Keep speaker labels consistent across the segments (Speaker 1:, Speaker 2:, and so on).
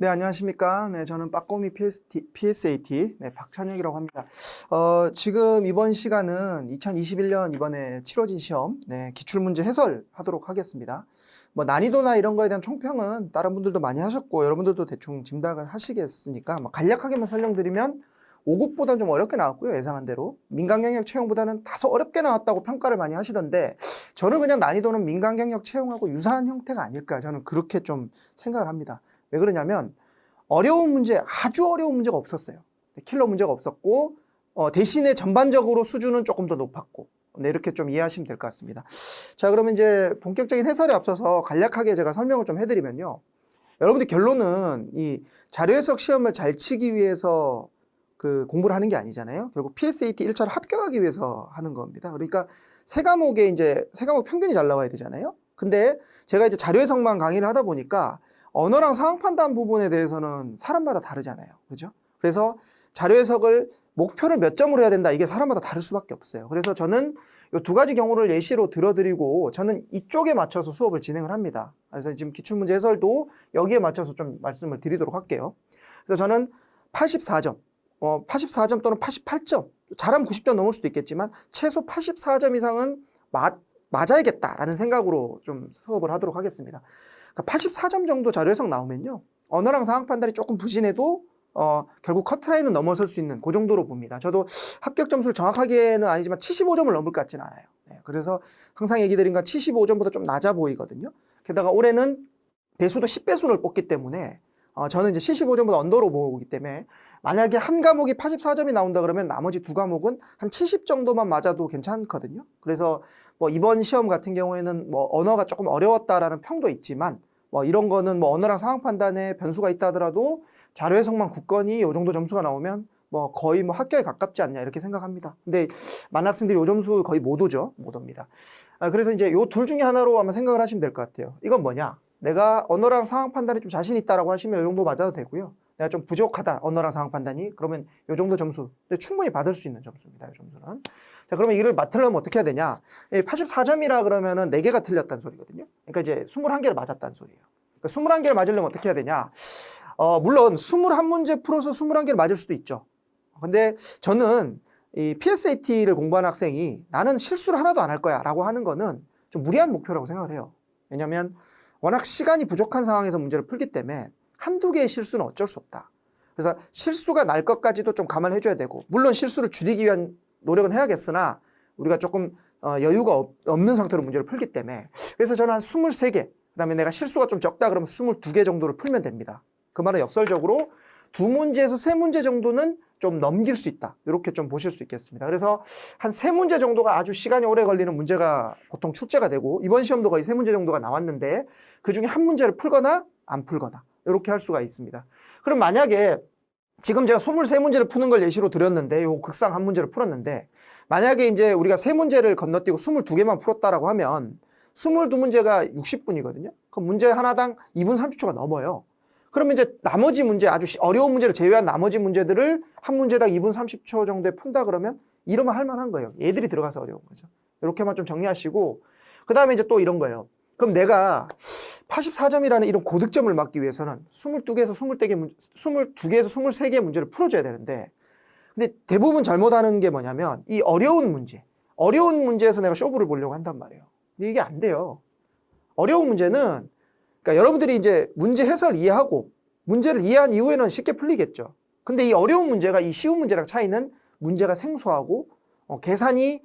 Speaker 1: 네, 안녕하십니까. 네, 저는 빠꼬미 PSAT, 네, 박찬혁이라고 합니다. 지금 이번 시간은 2021년 이번에 치러진 시험, 네, 기출문제 해설하도록 하겠습니다. 뭐, 난이도나 이런 거에 대한 총평은 다른 분들도 많이 하셨고, 여러분들도 대충 짐작을 하시겠으니까, 뭐 간략하게만 설명드리면, 5급보다는 좀 어렵게 나왔고요, 예상한 대로. 민간경력 채용보다는 다소 어렵게 나왔다고 평가를 많이 하시던데, 저는 그냥 난이도는 민간경력 채용하고 유사한 형태가 아닐까, 저는 그렇게 좀 생각을 합니다. 왜 그러냐면 어려운 문제, 아주 어려운 문제가 없었어요. 킬러 문제가 없었고 대신에 전반적으로 수준은 조금 더 높았고, 네, 이렇게 좀 이해하시면 될 것 같습니다. 자, 그러면 이제 본격적인 해설에 앞서서 간략하게 제가 설명을 좀 해드리면요. 여러분들 결론은 이 자료 해석 시험을 잘 치기 위해서 그 공부를 하는 게 아니잖아요. 결국 PSAT 1차를 합격하기 위해서 하는 겁니다. 그러니까 세 과목에 세 과목 평균이 잘 나와야 되잖아요. 근데 제가 이제 자료 해석만 강의를 하다 보니까 언어랑 상황 판단 부분에 대해서는 사람마다 다르잖아요. 그죠? 그래서 자료 해석을 목표를 몇 점으로 해야 된다. 이게 사람마다 다를 수밖에 없어요. 그래서 저는 이 두 가지 경우를 예시로 들어드리고 저는 이쪽에 맞춰서 수업을 진행을 합니다. 그래서 지금 기출문제 해설도 여기에 맞춰서 좀 말씀을 드리도록 할게요. 그래서 저는 84점, 84점 또는 88점, 잘하면 90점 넘을 수도 있겠지만 최소 84점 이상은 맞아야겠다라는 생각으로 좀 수업을 하도록 하겠습니다. 84점 정도 자료 해석 나오면요, 언어랑 상황 판단이 조금 부진해도 결국 커트라인은 넘어설 수 있는 그 정도로 봅니다. 저도 합격 점수를 정확하게는 아니지만 75점을 넘을 것 같지는 않아요. 네, 그래서 항상 얘기 드린 건 75점보다 좀 낮아 보이거든요. 게다가 올해는 배수도 10배수를 뽑기 때문에 저는 이제 75점보다 언더로 보기 때문에 만약에 한 과목이 84점이 나온다 그러면 나머지 두 과목은 한 70 정도만 맞아도 괜찮거든요. 그래서 뭐 이번 시험 같은 경우에는 뭐 언어가 조금 어려웠다라는 평도 있지만 뭐 이런 거는 뭐 언어랑 상황 판단에 변수가 있다 하더라도 자료 해석만 굳건히 이 정도 점수가 나오면 뭐 거의 뭐 합격에 가깝지 않냐 이렇게 생각합니다. 근데 많은 학생들이 이 점수 거의 못 오죠. 못 옵니다. 그래서 이제 요 둘 중에 하나로 아마 생각을 하시면 될 것 같아요. 이건 뭐냐? 내가 언어랑 상황 판단에 좀 자신 있다라고 하시면 이 정도 맞아도 되고요. 내가 좀 부족하다, 언어랑 상황 판단이, 그러면 이 정도 점수 충분히 받을 수 있는 점수입니다. 이 점수는. 자, 그러면 이를 맞추려면 어떻게 해야 되냐? 84점이라 그러면은 4개가 틀렸다는 소리거든요. 그러니까 이제 21개를 맞았다는 소리예요. 그러니까 21개를 맞으려면 어떻게 해야 되냐? 물론 21문제 풀어서 21개를 맞을 수도 있죠. 근데 저는 이 PSAT를 공부하는 학생이 나는 실수를 하나도 안 할 거야 라고 하는 거는 좀 무리한 목표라고 생각을 해요. 왜냐하면 워낙 시간이 부족한 상황에서 문제를 풀기 때문에 한두 개의 실수는 어쩔 수 없다. 그래서 실수가 날 것까지도 좀 감안해 줘야 되고, 물론 실수를 줄이기 위한 노력은 해야겠으나 우리가 조금 여유가 없는 상태로 문제를 풀기 때문에, 그래서 저는 한 23개, 그 다음에 내가 실수가 좀 적다 그러면 22개 정도를 풀면 됩니다. 그 말은 역설적으로 2문제에서 3문제 정도는 좀 넘길 수 있다. 이렇게 좀 보실 수 있겠습니다. 그래서 한 3문제 정도가 아주 시간이 오래 걸리는 문제가 보통 출제가 되고, 이번 시험도 거의 3문제 정도가 나왔는데 그중에 한 문제를 풀거나 안 풀거나 이렇게 할 수가 있습니다. 그럼 만약에 지금 제가 23문제를 푸는 걸 예시로 드렸는데, 요 극상 한 문제를 풀었는데, 만약에 이제 우리가 3문제를 건너뛰고 22개만 풀었다라고 하면 22문제가 60분이거든요. 그럼 문제 하나당 2분 30초가 넘어요. 그러면 이제 나머지 문제, 아주 어려운 문제를 제외한 나머지 문제들을 한 문제당 2분 30초 정도에 푼다 그러면 이러면 할 만한 거예요. 얘들이 들어가서 어려운 거죠. 이렇게만 좀 정리하시고, 그 다음에 이제 또 이런 거예요. 그럼 내가 84점이라는 이런 고득점을 막기 위해서는 22개에서 23개의 문제를 풀어줘야 되는데, 근데 대부분 잘못하는 게 뭐냐면 이 어려운 문제에서 내가 쇼부를 보려고 한단 말이에요. 근데 이게 안 돼요. 어려운 문제는, 그러니까 여러분들이 이제 문제 해설 이해하고 문제를 이해한 이후에는 쉽게 풀리겠죠. 근데 이 어려운 문제가 이 쉬운 문제랑 차이는 문제가 생소하고 계산이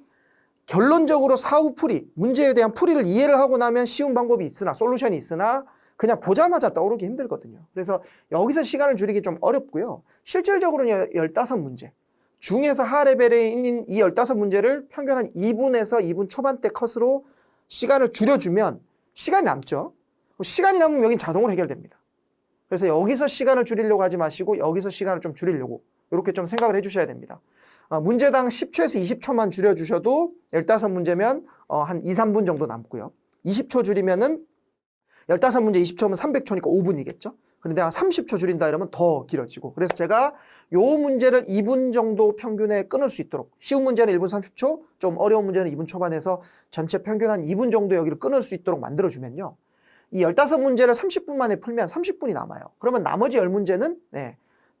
Speaker 1: 결론적으로 사후풀이, 문제에 대한 풀이를 이해를 하고 나면 쉬운 방법이 있으나, 솔루션이 있으나 그냥 보자마자 떠오르기 힘들거든요. 그래서 여기서 시간을 줄이기 좀 어렵고요. 실질적으로는 15문제 중에서 하레벨에 있는 이 15문제를 평균 한 2분에서 2분 초반대 컷으로 시간을 줄여주면 시간이 남죠. 시간이 남으면 여긴 자동으로 해결됩니다. 그래서 여기서 시간을 줄이려고 하지 마시고 여기서 시간을 좀 줄이려고 이렇게 좀 생각을 해주셔야 됩니다. 문제당 10초에서 20초만 줄여주셔도 15문제면 한 2, 3분 정도 남고요. 20초 줄이면은 15문제 20초면 300초니까 5분이겠죠. 그런데 한 30초 줄인다 이러면 더 길어지고, 그래서 제가 요 문제를 2분 정도 평균에 끊을 수 있도록, 쉬운 문제는 1분 30초, 좀 어려운 문제는 2분 초반에서 전체 평균 한 2분 정도 여기를 끊을 수 있도록 만들어주면요, 이 15문제를 30분 만에 풀면 30분이 남아요. 그러면 나머지 10문제는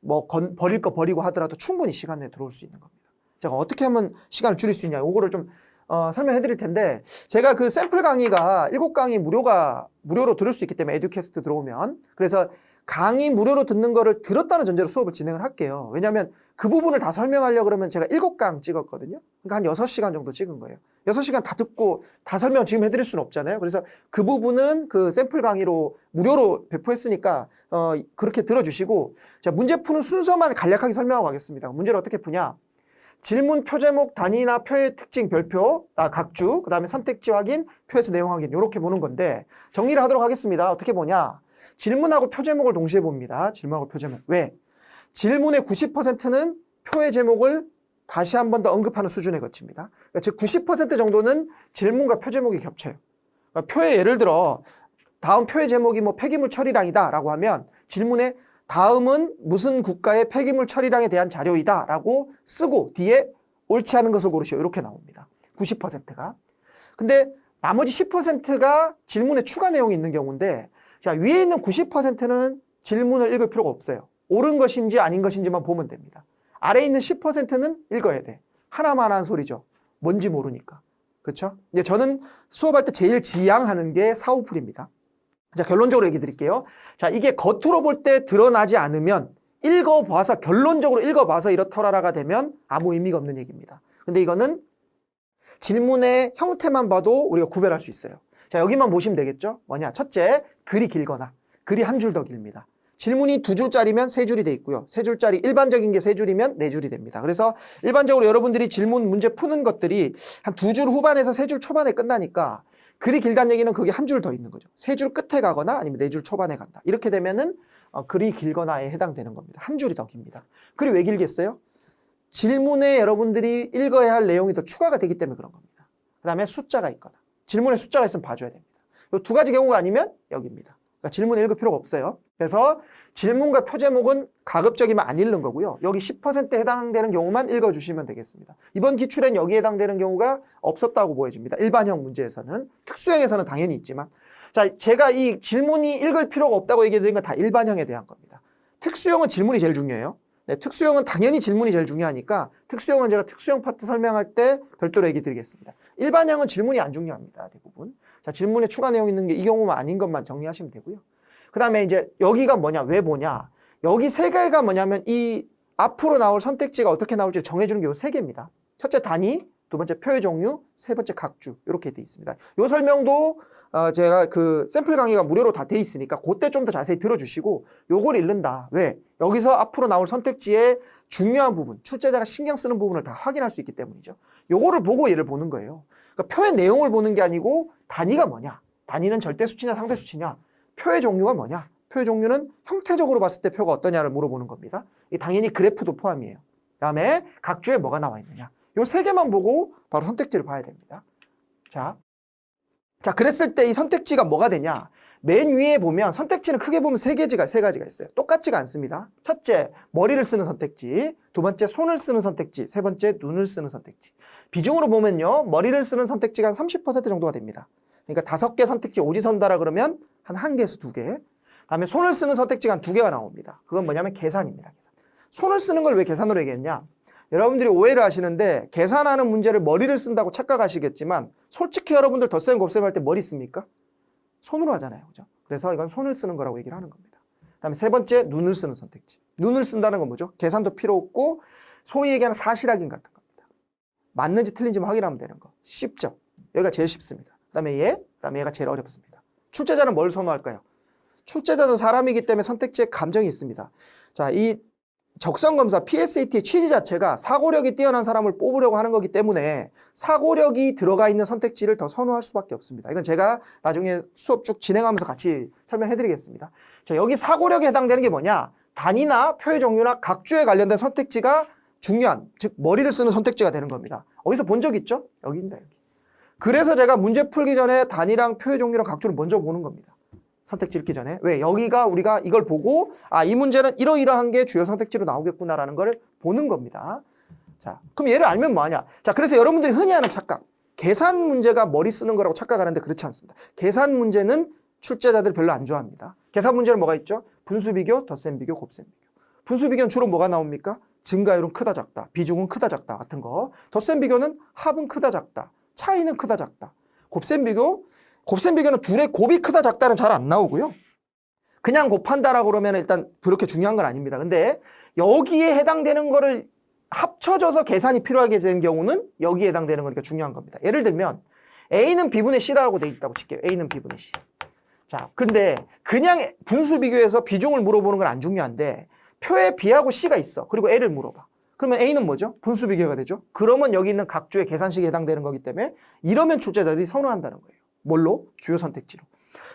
Speaker 1: 뭐 버릴 거 버리고 하더라도 충분히 시간 내에 들어올 수 있는 겁니다. 제가 어떻게 하면 시간을 줄일 수 있냐, 요거를 좀 설명해 드릴 텐데, 제가 그 샘플 강의가 7강의 무료로 들을 수 있기 때문에 에듀캐스트 들어오면, 그래서 강의 무료로 듣는 거를 들었다는 전제로 수업을 진행을 할게요. 왜냐하면 그 부분을 다 설명하려고 그러면 제가 7강 찍었거든요. 그러니까 한 6시간 정도 찍은 거예요. 6시간 다 듣고 다 설명 지금 해드릴 수는 없잖아요. 그래서 그 부분은 그 샘플 강의로 무료로 배포했으니까 그렇게 들어주시고, 자, 문제 푸는 순서만 간략하게 설명하고 가겠습니다. 문제를 어떻게 푸냐? 질문, 표제목, 단위나 표의 특징, 별표, 각주, 그 다음에 선택지 확인, 표에서 내용 확인, 이렇게 보는 건데, 정리를 하도록 하겠습니다. 어떻게 보냐? 질문하고 표제목을 동시에 봅니다. 질문하고 표제목. 왜? 질문의 90%는 표의 제목을 다시 한 번 더 언급하는 수준에 거칩니다. 그러니까 즉 90% 정도는 질문과 표제목이 겹쳐요. 그러니까 표에 예를 들어 다음 표의 제목이 뭐 폐기물 처리량이다 라고 하면 질문에 다음은 무슨 국가의 폐기물 처리량에 대한 자료이다 라고 쓰고 뒤에 옳지 않은 것을 고르시오, 이렇게 나옵니다. 90%가. 근데 나머지 10%가 질문에 추가 내용이 있는 경우인데, 자, 위에 있는 90%는 질문을 읽을 필요가 없어요. 옳은 것인지 아닌 것인지만 보면 됩니다. 아래에 있는 10%는 읽어야 돼. 하나만 하는 소리죠. 뭔지 모르니까. 그렇죠? 이제 저는 수업할 때 제일 지향하는 게 사후풀이입니다. 자, 결론적으로 얘기 드릴게요. 자, 이게 겉으로 볼 때 드러나지 않으면 읽어봐서, 결론적으로 읽어봐서 이렇더라가 되면 아무 의미가 없는 얘기입니다. 근데 이거는 질문의 형태만 봐도 우리가 구별할 수 있어요. 자, 여기만 보시면 되겠죠? 뭐냐? 첫째, 글이 길거나 글이 한 줄 더 길입니다. 질문이 2줄짜리면 3줄이 돼 있고요. 3줄짜리 일반적인 게 3줄이면 4줄이 됩니다. 그래서 일반적으로 여러분들이 질문 문제 푸는 것들이 한 2줄 후반에서 3줄 초반에 끝나니까 글이 길다는 얘기는 그게 한 줄 더 있는 거죠. 3줄 끝에 가거나 아니면 4줄 초반에 간다. 이렇게 되면은 글이 길거나에 해당되는 겁니다. 한 줄이 더 깁니다. 글이 왜 길겠어요? 질문에 여러분들이 읽어야 할 내용이 더 추가가 되기 때문에 그런 겁니다. 그 다음에 숫자가 있거나, 질문에 숫자가 있으면 봐줘야 됩니다. 이 2가지 경우가 아니면 여기입니다. 그러니까 질문 읽을 필요가 없어요. 그래서 질문과 표제목은 가급적이면 안 읽는 거고요. 여기 10%에 해당되는 경우만 읽어주시면 되겠습니다. 이번 기출엔 여기에 해당되는 경우가 없었다고 보여집니다. 일반형 문제에서는. 특수형에서는 당연히 있지만. 자, 제가 이 질문이 읽을 필요가 없다고 얘기해 드린 건 다 일반형에 대한 겁니다. 특수형은 질문이 제일 중요해요. 네, 특수형은 당연히 질문이 제일 중요하니까 특수형은 제가 특수형 파트 설명할 때 별도로 얘기 드리겠습니다. 일반형은 질문이 안 중요합니다. 대부분. 자, 질문에 추가 내용 있는 게 이 경우만 아닌 것만 정리하시면 되고요. 그 다음에 이제 여기가 뭐냐, 왜 뭐냐. 여기 3개가 뭐냐면 이 앞으로 나올 선택지가 어떻게 나올지 정해주는 게 이 3개입니다. 첫째 단위, 두 번째 표의 종류, 세 번째 각주, 이렇게 돼 있습니다. 이 설명도 제가 그 샘플 강의가 무료로 다 돼 있으니까 그때 좀 더 자세히 들어주시고 요걸 읽는다. 왜? 여기서 앞으로 나올 선택지의 중요한 부분, 출제자가 신경 쓰는 부분을 다 확인할 수 있기 때문이죠. 요거를 보고 얘를 보는 거예요. 그러니까 표의 내용을 보는 게 아니고 단위가 뭐냐, 단위는 절대수치냐 상대수치냐, 표의 종류가 뭐냐, 표의 종류는 형태적으로 봤을 때 표가 어떠냐를 물어보는 겁니다. 당연히 그래프도 포함이에요. 그 다음에 각주에 뭐가 나와 있느냐, 요 3개만 보고 바로 선택지를 봐야 됩니다. 자, 그랬을 때 이 선택지가 뭐가 되냐? 맨 위에 보면 선택지는 크게 보면 3가지가 있어요. 똑같지가 않습니다. 첫째, 머리를 쓰는 선택지. 두 번째, 손을 쓰는 선택지. 세 번째, 눈을 쓰는 선택지. 비중으로 보면요, 머리를 쓰는 선택지가 한 30% 정도가 됩니다. 그러니까 5개 선택지 오지선다라 그러면 한 1개에서 2개. 다음에 손을 쓰는 선택지가 한 2개가 나옵니다. 그건 뭐냐면 계산입니다. 계산. 손을 쓰는 걸 왜 계산으로 얘기했냐? 여러분들이 오해를 하시는데 계산하는 문제를 머리를 쓴다고 착각하시겠지만 솔직히 여러분들 덧셈 곱셈 할 때 머리 씁니까? 손으로 하잖아요. 그죠? 그래서 이건 손을 쓰는 거라고 얘기를 하는 겁니다. 그다음에 세 번째, 눈을 쓰는 선택지. 눈을 쓴다는 건 뭐죠? 계산도 필요 없고 소위 얘기하는 사실 확인 같은 겁니다. 맞는지 틀린지만 확인하면 되는 거. 쉽죠? 여기가 제일 쉽습니다. 그다음에 얘가 제일 어렵습니다. 출제자는 뭘 선호할까요? 출제자도 사람이기 때문에 선택지에 감정이 있습니다. 자, 이 적성검사 PSAT의 취지 자체가 사고력이 뛰어난 사람을 뽑으려고 하는 거기 때문에 사고력이 들어가 있는 선택지를 더 선호할 수밖에 없습니다. 이건 제가 나중에 수업 쭉 진행하면서 같이 설명해 드리겠습니다. 자, 여기 사고력에 해당되는 게 뭐냐? 단위나 표의 종류나 각주에 관련된 선택지가 중요한, 즉 머리를 쓰는 선택지가 되는 겁니다. 어디서 본 적 있죠? 여기입니다. 여기. 그래서 제가 문제 풀기 전에 단위랑 표의 종류랑 각주를 먼저 보는 겁니다. 선택지 읽기 전에. 왜? 여기가 우리가 이걸 보고 이 문제는 이러이러한 게 주요 선택지로 나오겠구나라는 걸 보는 겁니다. 자, 그럼 얘를 알면 뭐하냐? 자, 그래서 여러분들이 흔히 하는 착각. 계산 문제가 머리 쓰는 거라고 착각하는데 그렇지 않습니다. 계산 문제는 출제자들이 별로 안 좋아합니다. 계산 문제는 뭐가 있죠? 분수비교, 덧셈비교, 곱셈비교. 분수비교는 주로 뭐가 나옵니까? 증가율은 크다 작다, 비중은 크다 작다 같은 거. 덧셈비교는 합은 크다 작다, 차이는 크다 작다. 곱셈비교는 둘의 곱이 크다 작다는 잘 안 나오고요. 그냥 곱한다라고 그러면 일단 그렇게 중요한 건 아닙니다. 근데 여기에 해당되는 거를 합쳐져서 계산이 필요하게 되는 경우는 여기에 해당되는 거니까 중요한 겁니다. 예를 들면 A는 B분의 C다라고 돼 있다고 칠게요. A는 B분의 C. 자, 근데 그냥 분수 비교해서 비중을 물어보는 건 안 중요한데 표에 B하고 C가 있어. 그리고 L을 물어봐. 그러면 A는 뭐죠? 분수 비교가 되죠. 그러면 여기 있는 각주의 계산식에 해당되는 거기 때문에 이러면 출제자들이 선호한다는 거예요. 뭘로? 주요 선택지로.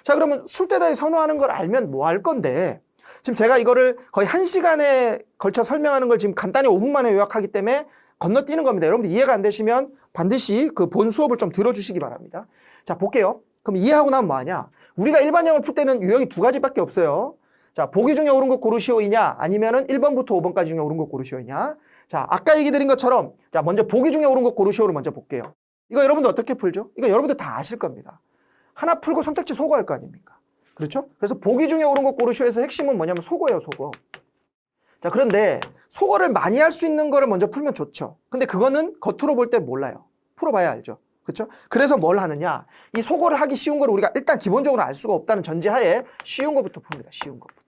Speaker 1: 자, 그러면 출제자들이 선호하는 걸 알면 뭐 할 건데 지금 제가 이거를 거의 1시간에 걸쳐 설명하는 걸 지금 간단히 5분 만에 요약하기 때문에 건너뛰는 겁니다. 여러분들 이해가 안 되시면 반드시 그 본 수업을 좀 들어주시기 바랍니다. 자, 볼게요. 그럼 이해하고 나면 뭐하냐? 우리가 일반형을 풀 때는 유형이 두 가지밖에 없어요. 자, 보기 중에 옳은 것 고르시오이냐 아니면은 1번부터 5번까지 중에 옳은 것 고르시오이냐. 자, 아까 얘기 드린 것처럼 자, 먼저 보기 중에 옳은 것 고르시오를 먼저 볼게요. 이거 여러분들 어떻게 풀죠? 이거 여러분들 다 아실 겁니다. 하나 풀고 선택지 소거할 거 아닙니까? 그렇죠? 그래서 보기 중에 옳은 것 고르시오에서 핵심은 뭐냐면 소거예요, 소거. 자, 그런데 소거를 많이 할 수 있는 거를 먼저 풀면 좋죠. 근데 그거는 겉으로 볼 때 몰라요. 풀어봐야 알죠. 그렇죠? 그래서 뭘 하느냐? 이 소거를 하기 쉬운 걸 우리가 일단 기본적으로 알 수가 없다는 전제하에 쉬운 거부터 풉니다. 쉬운 거부터.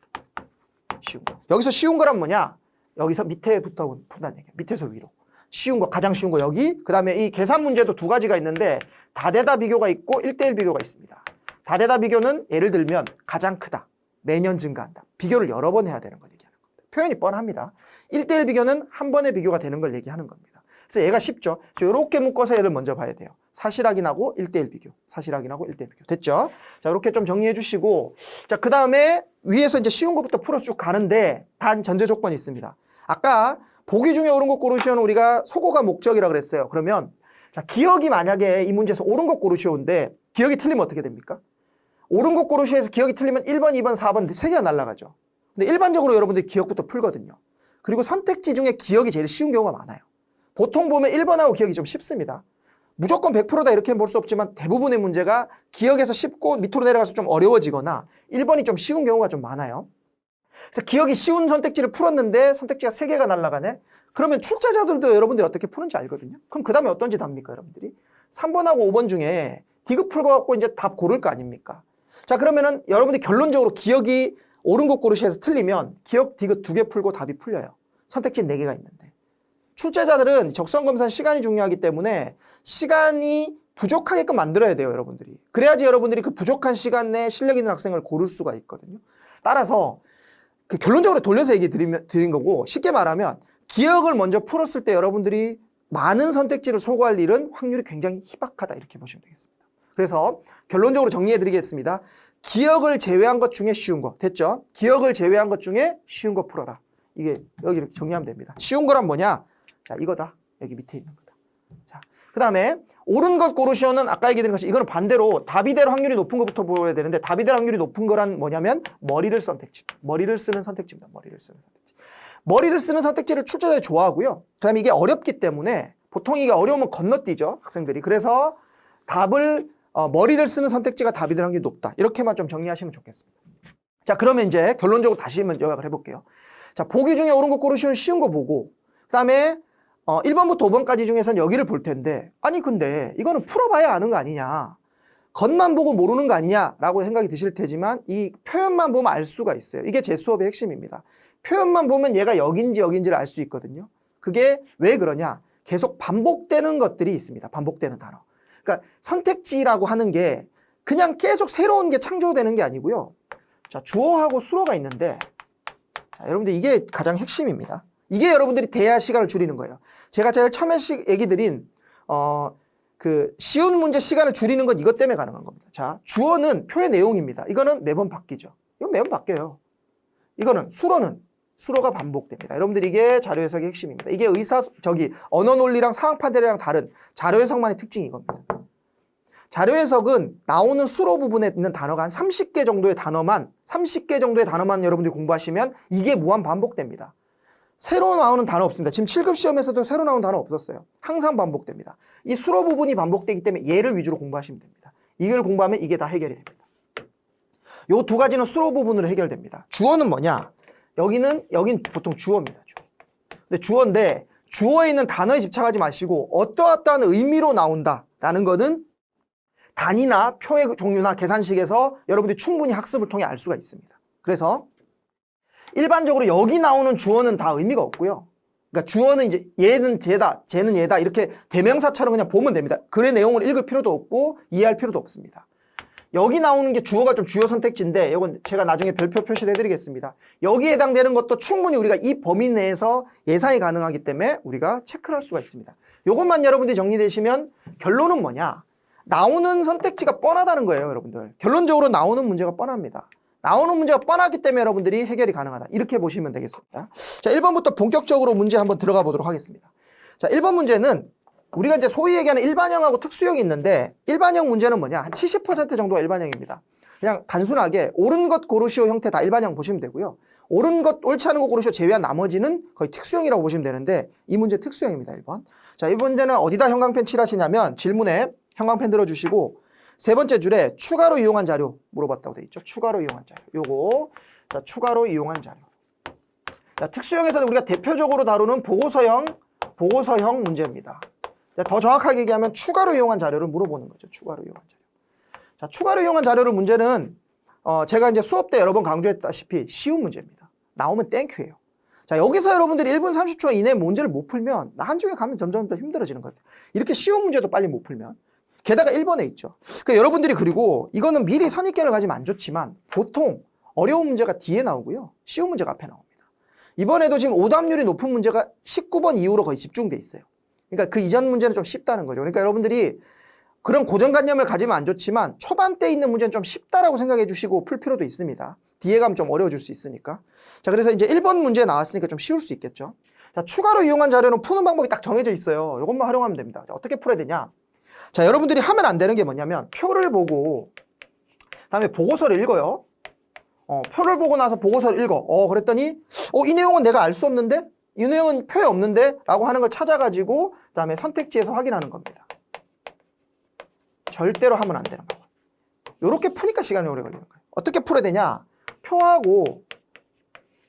Speaker 1: 쉬운 거. 여기서 쉬운 거란 뭐냐? 여기서 밑에부터 푼다는 얘기예요. 밑에서 위로. 쉬운 거, 가장 쉬운 거 여기. 그 다음에 이 계산 문제도 두 가지가 있는데 다대다 비교가 있고 1대1 비교가 있습니다. 다대다 비교는 예를 들면 가장 크다. 매년 증가한다. 비교를 여러 번 해야 되는 걸 얘기하는 겁니다. 표현이 뻔합니다. 1대1 비교는 한 번에 비교가 되는 걸 얘기하는 겁니다. 그래서 얘가 쉽죠. 이렇게 묶어서 얘를 먼저 봐야 돼요. 사실 확인하고 1대1 비교. 사실 확인하고 1대1 비교. 됐죠? 자, 이렇게 좀 정리해 주시고 자, 그 다음에 위에서 이제 쉬운 것부터 풀어서 쭉 가는데 단 전제 조건이 있습니다. 아까 보기 중에 옳은 것 고르시오는 우리가 소거가 목적이라 그랬어요. 그러면 자, 기억이 만약에 이 문제에서 옳은 것 고르시오인데 기억이 틀리면 어떻게 됩니까? 옳은 것 고르시오에서 기억이 틀리면 1번, 2번, 4번 세 개가 날아가죠. 근데 일반적으로 여러분들이 기억부터 풀거든요. 그리고 선택지 중에 기억이 제일 쉬운 경우가 많아요. 보통 보면 1번하고 기억이 좀 쉽습니다. 무조건 100%다 이렇게 볼 수 없지만 대부분의 문제가 기억에서 쉽고 밑으로 내려가서 좀 어려워지거나 1번이 좀 쉬운 경우가 좀 많아요. 그래서 기억이 쉬운 선택지를 풀었는데 선택지가 3개가 날아가네? 그러면 출제자들도 여러분들이 어떻게 푸는지 알거든요. 그럼 그 다음에 어떤 짓 합니까, 여러분들이? 3번하고 5번 중에 디귿 풀고 이제 답 고를 거 아닙니까? 자, 그러면은 여러분들이 결론적으로 기억이 옳은 것 고르시에서 틀리면 기억 디귿 2개 풀고 답이 풀려요. 선택지 4개가 있는데. 출제자들은 적성검사 시간이 중요하기 때문에 시간이 부족하게끔 만들어야 돼요, 여러분들이. 그래야지 여러분들이 그 부족한 시간 내에 실력 있는 학생을 고를 수가 있거든요. 따라서 그 결론적으로 돌려서 얘기 드린 거고 쉽게 말하면 기억을 먼저 풀었을 때 여러분들이 많은 선택지를 소거할 일은 확률이 굉장히 희박하다 이렇게 보시면 되겠습니다. 그래서 결론적으로 정리해 드리겠습니다. 기억을 제외한 것 중에 쉬운 거 됐죠? 기억을 제외한 것 중에 쉬운 거 풀어라. 이게 여기 이렇게 정리하면 됩니다. 쉬운 거란 뭐냐? 자, 이거다. 여기 밑에 있는 거다. 자, 그 다음에 옳은 것 고르시오는 아까 얘기드린 것이 이거는 반대로 답이대로 확률이 높은 것부터 보여야 되는데 답이대로 확률이 높은 거란 뭐냐면 머리를 선택지. 머리를 쓰는 선택지입니다. 머리를 쓰는 선택지. 머리를 쓰는 선택지를 출제자들이 좋아하고요. 그 다음에 이게 어렵기 때문에 보통 이게 어려우면 건너뛰죠. 학생들이. 그래서 답을 머리를 쓰는 선택지가 답이대로 확률이 높다. 이렇게만 좀 정리하시면 좋겠습니다. 자, 그러면 이제 결론적으로 다시 한번 요약을 해볼게요. 자, 보기 중에 옳은 것 고르시오는 쉬운 거 보고 그 다음에 1번부터 5번까지 중에서는 여기를 볼 텐데 아니 근데 이거는 풀어봐야 아는 거 아니냐 겉만 보고 모르는 거 아니냐라고 생각이 드실 테지만 이 표현만 보면 알 수가 있어요. 이게 제 수업의 핵심입니다. 표현만 보면 얘가 여긴지 여긴지를 알 수 있거든요. 그게 왜 그러냐 계속 반복되는 것들이 있습니다. 반복되는 단어. 그러니까 선택지라고 하는 게 그냥 계속 새로운 게 창조되는 게 아니고요. 자, 주어하고 수어가 있는데 자, 여러분들 이게 가장 핵심입니다. 이게 여러분들이 대화 시간을 줄이는 거예요. 제가 제일 처음에 얘기 드린 그 쉬운 문제 시간을 줄이는 건 이것 때문에 가능한 겁니다. 자, 주어는 표의 내용입니다. 이거는 매번 바뀌죠. 이건 매번 바뀌어요. 이거는 수로가 반복됩니다. 여러분들 이게 자료 해석의 핵심입니다. 이게 언어 논리랑 상황 판단이랑 다른 자료 해석만의 특징이 이겁니다. 자료 해석은 나오는 수로 부분에 있는 단어가 한 30개 정도의 단어만 여러분들이 공부하시면 이게 무한 반복됩니다. 새로 나오는 단어 없습니다. 지금 7급 시험에서도 새로 나오는 단어 없었어요. 항상 반복됩니다. 이 수로 부분이 반복되기 때문에 얘를 위주로 공부하시면 됩니다. 이걸 공부하면 이게 다 해결이 됩니다. 요 두 가지는 수로 부분으로 해결됩니다. 주어는 뭐냐? 여긴 보통 주어입니다. 주어. 근데 주어인데 주어에 있는 단어에 집착하지 마시고 어떠어떠한 의미로 나온다라는 거는 단위나 표의 종류나 계산식에서 여러분들이 충분히 학습을 통해 알 수가 있습니다. 그래서 일반적으로 여기 나오는 주어는 다 의미가 없고요. 그러니까 주어는 이제 얘는 쟤다, 쟤는 얘다 이렇게 대명사처럼 그냥 보면 됩니다. 글의 내용을 읽을 필요도 없고 이해할 필요도 없습니다. 여기 나오는 게 주어가 좀 주요 선택지인데 이건 제가 나중에 별표 표시를 해드리겠습니다. 여기에 해당되는 것도 충분히 우리가 이 범위 내에서 예상이 가능하기 때문에 우리가 체크를 할 수가 있습니다. 이것만 여러분들이 정리되시면 결론은 뭐냐? 나오는 선택지가 뻔하다는 거예요, 여러분들. 결론적으로 나오는 문제가 뻔합니다. 나오는 문제가 뻔하기 때문에 여러분들이 해결이 가능하다. 이렇게 보시면 되겠습니다. 자, 1번부터 본격적으로 문제 한번 들어가 보도록 하겠습니다. 자, 1번 문제는 우리가 이제 소위 얘기하는 일반형하고 특수형이 있는데 일반형 문제는 뭐냐? 한 70% 정도가 일반형입니다. 그냥 단순하게 옳은 것 고르시오 형태 다 일반형 보시면 되고요. 옳은 것, 옳지 않은 거 고르시오 제외한 나머지는 거의 특수형이라고 보시면 되는데 이 문제 특수형입니다. 1번. 자, 이 문제는 어디다 형광펜 칠하시냐면 질문에 형광펜 들어주시고 세 번째 줄에 추가로 이용한 자료 물어봤다고 돼 있죠. 추가로 이용한 자료. 요거. 자, 추가로 이용한 자료. 자, 특수형에서도 우리가 대표적으로 다루는 보고서형 문제입니다. 자, 더 정확하게 얘기하면 추가로 이용한 자료를 물어보는 거죠. 추가로 이용한 자료. 자, 추가로 이용한 자료를 문제는 제가 이제 수업 때 여러 번 강조했다시피 쉬운 문제입니다. 나오면 땡큐예요. 자, 여기서 여러분들이 1분 30초 이내에 문제를 못 풀면 나한쪽에 가면 점점 더 힘들어지는 것 같아요. 이렇게 쉬운 문제도 빨리 못 풀면. 게다가 1번에 있죠. 그러니까 여러분들이 그리고 이거는 미리 선입견을 가지면 안 좋지만 보통 어려운 문제가 뒤에 나오고요. 쉬운 문제가 앞에 나옵니다. 이번에도 지금 오답률이 높은 문제가 19번 이후로 거의 집중돼 있어요. 그러니까 그 이전 문제는 좀 쉽다는 거죠. 그러니까 여러분들이 그런 고정관념을 가지면 안 좋지만 초반때 있는 문제는 좀 쉽다라고 생각해 주시고 풀 필요도 있습니다. 뒤에 가면 좀 어려워질 수 있으니까. 자, 그래서 이제 1번 문제 나왔으니까 좀 쉬울 수 있겠죠. 자, 추가로 이용한 자료는 푸는 방법이 딱 정해져 있어요. 이것만 활용하면 됩니다. 자, 어떻게 풀어야 되냐? 자, 여러분들이 하면 안 되는 게 뭐냐면 표를 보고 그다음에 보고서를 읽어요. 표를 보고 나서 보고서를 읽어. 그랬더니 이 내용은 내가 알 수 없는데? 이 내용은 표에 없는데? 라고 하는 걸 찾아가지고 그다음에 선택지에서 확인하는 겁니다. 절대로 하면 안 되는 거예요. 이렇게 푸니까 시간이 오래 걸리는 거예요. 어떻게 풀어야 되냐? 표하고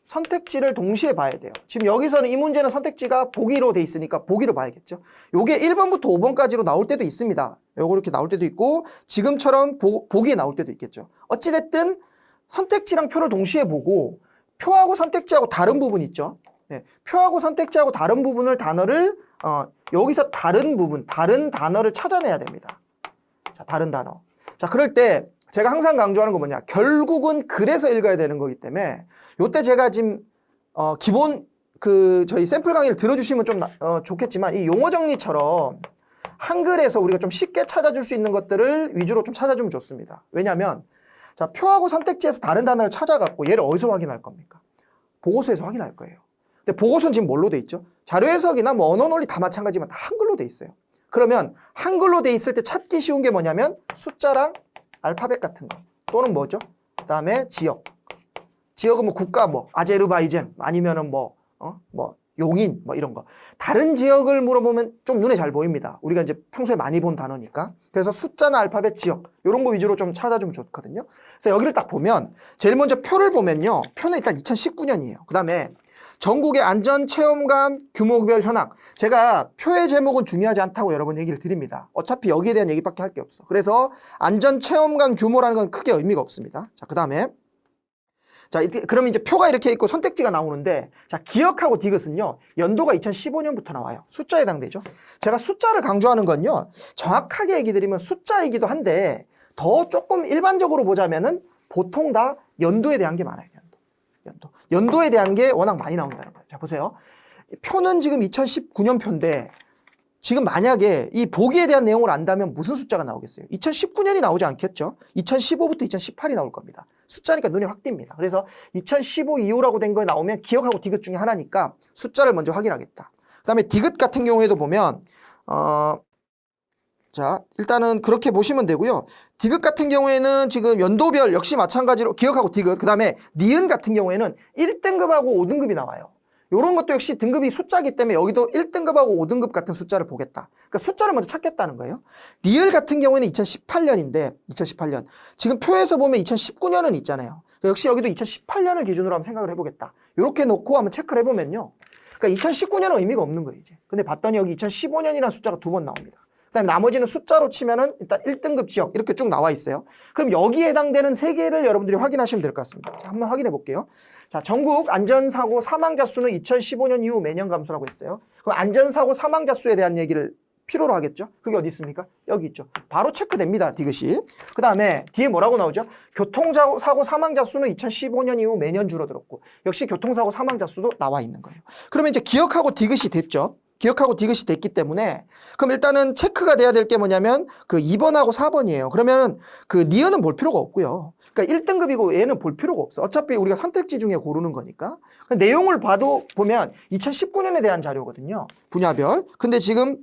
Speaker 1: 선택지를 동시에 봐야 돼요. 지금 여기서는 이 문제는 선택지가 보기로 돼 있으니까 보기로 봐야겠죠. 요게 1번부터 5번까지로 나올 때도 있습니다. 요거 이렇게 나올 때도 있고 지금처럼 보기에 나올 때도 있겠죠. 어찌됐든 선택지랑 표를 동시에 보고 표하고 선택지하고 다른 부분 있죠. 네, 표하고 선택지하고 다른 부분을 단어를 여기서 다른 부분, 다른 단어를 찾아내야 됩니다. 자, 다른 단어. 자, 그럴 때 제가 항상 강조하는 건 뭐냐? 결국은 그래서 읽어야 되는 거기 때문에 요때 제가 지금 기본 저희 샘플 강의를 들어주시면 좀 좋겠지만 이 용어 정리처럼 한글에서 우리가 좀 쉽게 찾아줄 수 있는 것들을 위주로 좀 찾아주면 좋습니다. 왜냐하면 자, 표하고 선택지에서 다른 단어를 찾아갖고 얘를 어디서 확인할 겁니까? 보고서에서 확인할 거예요. 근데 보고서는 지금 뭘로 돼 있죠? 자료 해석이나 뭐 언어 논리 다 마찬가지지만 다 한글로 돼 있어요. 그러면 한글로 돼 있을 때 찾기 쉬운 게 뭐냐면 숫자랑 알파벳 같은 거 또는 뭐죠? 그다음에 지역. 지역은 뭐 국가 뭐 아제르바이잔 아니면은 뭐 용인 뭐 이런 거. 다른 지역을 물어보면 좀 눈에 잘 보입니다. 우리가 이제 평소에 많이 본 단어니까. 그래서 숫자나 알파벳, 지역 이런 거 위주로 좀 찾아주면 좋거든요. 그래서 여기를 딱 보면 제일 먼저 표를 보면요. 표는 일단 2019년이에요. 그다음에 전국의 안전체험관 규모별 현황. 제가 표의 제목은 중요하지 않다고 여러 번 얘기를 드립니다. 어차피 여기에 대한 얘기밖에 할 게 없어. 그래서 안전체험관 규모라는 건 크게 의미가 없습니다. 자, 그 다음에 자, 그러면 이제 표가 이렇게 있고 선택지가 나오는데 자, 기억하고 디귿은요. 연도가 2015년부터 나와요. 숫자에 해당되죠. 제가 숫자를 강조하는 건요. 정확하게 얘기 드리면 숫자이기도 한데 더 조금 일반적으로 보자면은 보통 다 연도에 대한 게 많아요. 연도에 대한 게 워낙 많이 나온다는 거예요. 자, 보세요. 표는 지금 2019년 표인데 지금 만약에 이 보기에 대한 내용을 안다면 무슨 숫자가 나오겠어요? 2019년이 나오지 않겠죠? 2015부터 2018이 나올 겁니다. 숫자니까 눈에 확 띕니다. 그래서 2015 이후라고 된 거에 나오면 기억하고 디귿 중에 하나니까 숫자를 먼저 확인하겠다. 그 다음에 디귿 같은 경우에도 보면 자, 일단은 그렇게 보시면 되고요. 디귿 같은 경우에는 지금 연도별 역시 마찬가지로 기억하고 디귿. 그 다음에 니은 같은 경우에는 1등급하고 5등급이 나와요. 이런 것도 역시 등급이 숫자이기 때문에 여기도 1등급하고 5등급 같은 숫자를 보겠다. 그러니까 숫자를 먼저 찾겠다는 거예요. 리을 같은 경우에는 2018년인데 2018년. 지금 표에서 보면 2019년은 있잖아요. 그러니까 역시 여기도 2018년을 기준으로 한번 생각을 해보겠다. 이렇게 놓고 한번 체크를 해보면요. 그러니까 2019년은 의미가 없는 거예요, 이제. 근데 봤더니 여기 2015년이라는 숫자가 2번 나옵니다. 그다음에 나머지는 숫자로 치면은 일단 1등급 지역 이렇게 쭉 나와 있어요. 그럼 여기에 해당되는 3개를 여러분들이 확인하시면 될 것 같습니다. 자, 한번 확인해 볼게요. 자, 전국 안전사고 사망자 수는 2015년 이후 매년 감소라고 했어요. 그럼 안전사고 사망자 수에 대한 얘기를 필요로 하겠죠? 그게 어디 있습니까? 여기 있죠. 바로 체크됩니다, 디귿이. 그 다음에 뒤에 뭐라고 나오죠? 교통사고 사망자 수는 2015년 이후 매년 줄어들었고, 역시 교통사고 사망자 수도 나와 있는 거예요. 그러면 이제 기억하고 디귿이 됐죠? 기억하고 디귿이 됐기 때문에 그럼 일단은 체크가 돼야 될 게 뭐냐면 그 2번하고 4번이에요. 그러면 그 니은은 볼 필요가 없고요. 그러니까 1등급이고 얘는 볼 필요가 없어. 어차피 우리가 선택지 중에 고르는 거니까. 내용을 봐도 보면 2019년에 대한 자료거든요. 분야별. 근데 지금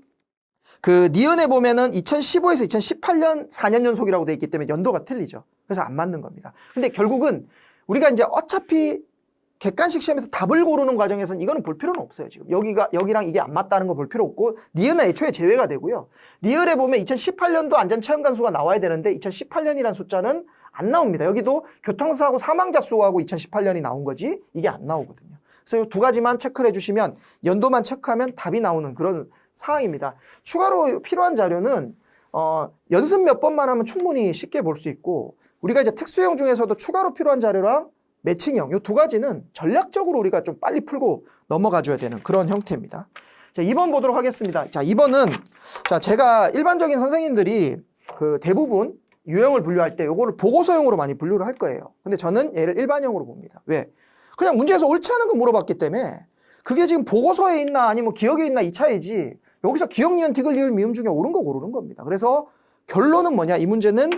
Speaker 1: 그 니은에 보면은 2015에서 2018년 4년 연속이라고 돼 있기 때문에 연도가 틀리죠. 그래서 안 맞는 겁니다. 근데 결국은 우리가 이제 어차피 객관식 시험에서 답을 고르는 과정에서는 이거는 볼 필요는 없어요. 지금 여기랑 이게 안 맞다는 거 볼 필요 없고 니은은 애초에 제외가 되고요. 리을에 보면 2018년도 안전체험관수가 나와야 되는데 2018년이라는 숫자는 안 나옵니다. 여기도 교통사고 사망자 수하고 2018년이 나온 거지 이게 안 나오거든요. 그래서 이 두 가지만 체크를 해주시면 연도만 체크하면 답이 나오는 그런 사항입니다. 추가로 필요한 자료는 연습 몇 번만 하면 충분히 쉽게 볼 수 있고 우리가 이제 특수형 중에서도 추가로 필요한 자료랑 매칭형 이 두 가지는 전략적으로 우리가 좀 빨리 풀고 넘어가 줘야 되는 그런 형태입니다. 자, 2번 보도록 하겠습니다. 자, 2번은 자, 제가 일반적인 선생님들이 그 대부분 유형을 분류할 때 요거를 보고서형으로 많이 분류를 할 거예요. 근데 저는 얘를 일반형으로 봅니다. 왜? 그냥 문제에서 옳지 않은 거 물어봤기 때문에 그게 지금 보고서에 있나 아니면 기억에 있나 이 차이지 여기서 기억, 니은, 디귿, 리을, 미음 중에 옳은 거 고르는 겁니다. 그래서 결론은 뭐냐? 이 문제는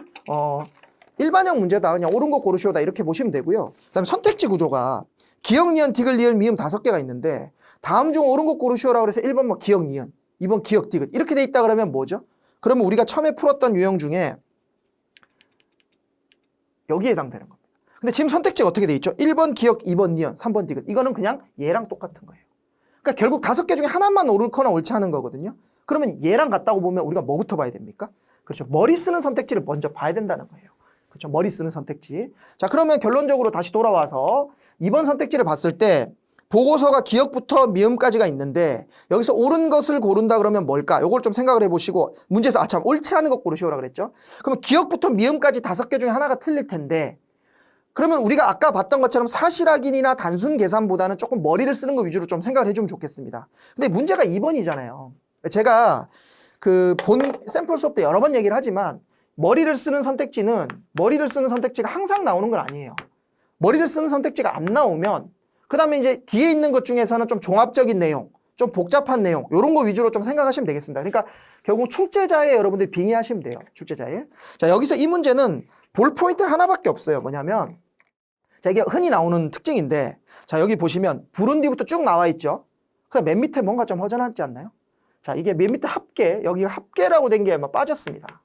Speaker 1: 일반형 문제다. 그냥 옳은 거 고르시오다. 이렇게 보시면 되고요. 그다음에 선택지 구조가 기억, 니은, 디귿, 리을, 미음 5개가 있는데 다음 중 옳은 거 고르시오라고 그래서 1번 뭐 기억, 니은, 2번 기억, 디귿 이렇게 돼 있다 그러면 뭐죠? 그러면 우리가 처음에 풀었던 유형 중에 여기에 해당되는 겁니다. 근데 지금 선택지가 어떻게 돼 있죠? 1번 기억, 2번 니은, 3번 디귿. 이거는 그냥 얘랑 똑같은 거예요. 그러니까 결국 5개 중에 하나만 옳거나 옳지 않은 거거든요. 그러면 얘랑 같다고 보면 우리가 뭐부터 봐야 됩니까? 그렇죠. 머리 쓰는 선택지를 먼저 봐야 된다는 거예요. 그렇죠. 머리 쓰는 선택지. 자, 그러면 결론적으로 다시 돌아와서 2번 선택지를 봤을 때 보고서가 기억부터 미음까지가 있는데 여기서 옳은 것을 고른다 그러면 뭘까? 요걸 좀 생각을 해보시고 문제에서 참 옳지 않은 것 고르시오라 그랬죠. 그러면 기억부터 미음까지 5개 중에 하나가 틀릴 텐데 그러면 우리가 아까 봤던 것처럼 사실 확인이나 단순 계산보다는 조금 머리를 쓰는 거 위주로 좀 생각을 해주면 좋겠습니다. 근데 문제가 2번이잖아요. 제가 그 본 샘플 수업 때 여러 번 얘기를 하지만 머리를 쓰는 선택지가 항상 나오는 건 아니에요. 머리를 쓰는 선택지가 안 나오면 그 다음에 이제 뒤에 있는 것 중에서는 좀 종합적인 내용, 좀 복잡한 내용 이런 거 위주로 좀 생각하시면 되겠습니다. 그러니까 결국 출제자에 여러분들이 빙의하시면 돼요. 출제자에. 자, 여기서 이 문제는 볼 포인트는 하나밖에 없어요. 뭐냐면 자, 이게 흔히 나오는 특징인데 자, 여기 보시면 불은 뒤부터 쭉 나와 있죠. 그냥 맨 밑에 뭔가 좀 허전하지 않나요? 자, 이게 맨 밑에 합계, 여기가 합계라고 된 게 빠졌습니다.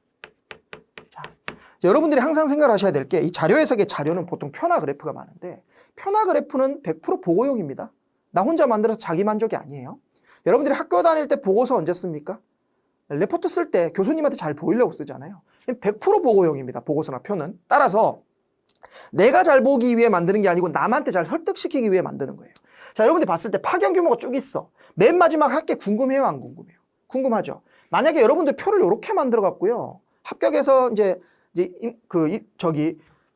Speaker 1: 자, 여러분들이 항상 생각하셔야 될 게 이 자료 해석의 자료는 보통 표나 그래프가 많은데 표나 그래프는 100% 보고용입니다. 나 혼자 만들어서 자기 만족이 아니에요. 여러분들이 학교 다닐 때 보고서 언제 씁니까? 레포트 쓸 때 교수님한테 잘 보이려고 쓰잖아요. 100% 보고용입니다. 보고서나 표는. 따라서 내가 잘 보기 위해 만드는 게 아니고 남한테 잘 설득시키기 위해 만드는 거예요. 자, 여러분들이 봤을 때 파견 규모가 쭉 있어. 맨 마지막 학계 궁금해요, 안 궁금해요? 궁금하죠? 만약에 여러분들 표를 이렇게 만들어 갖고요. 합격해서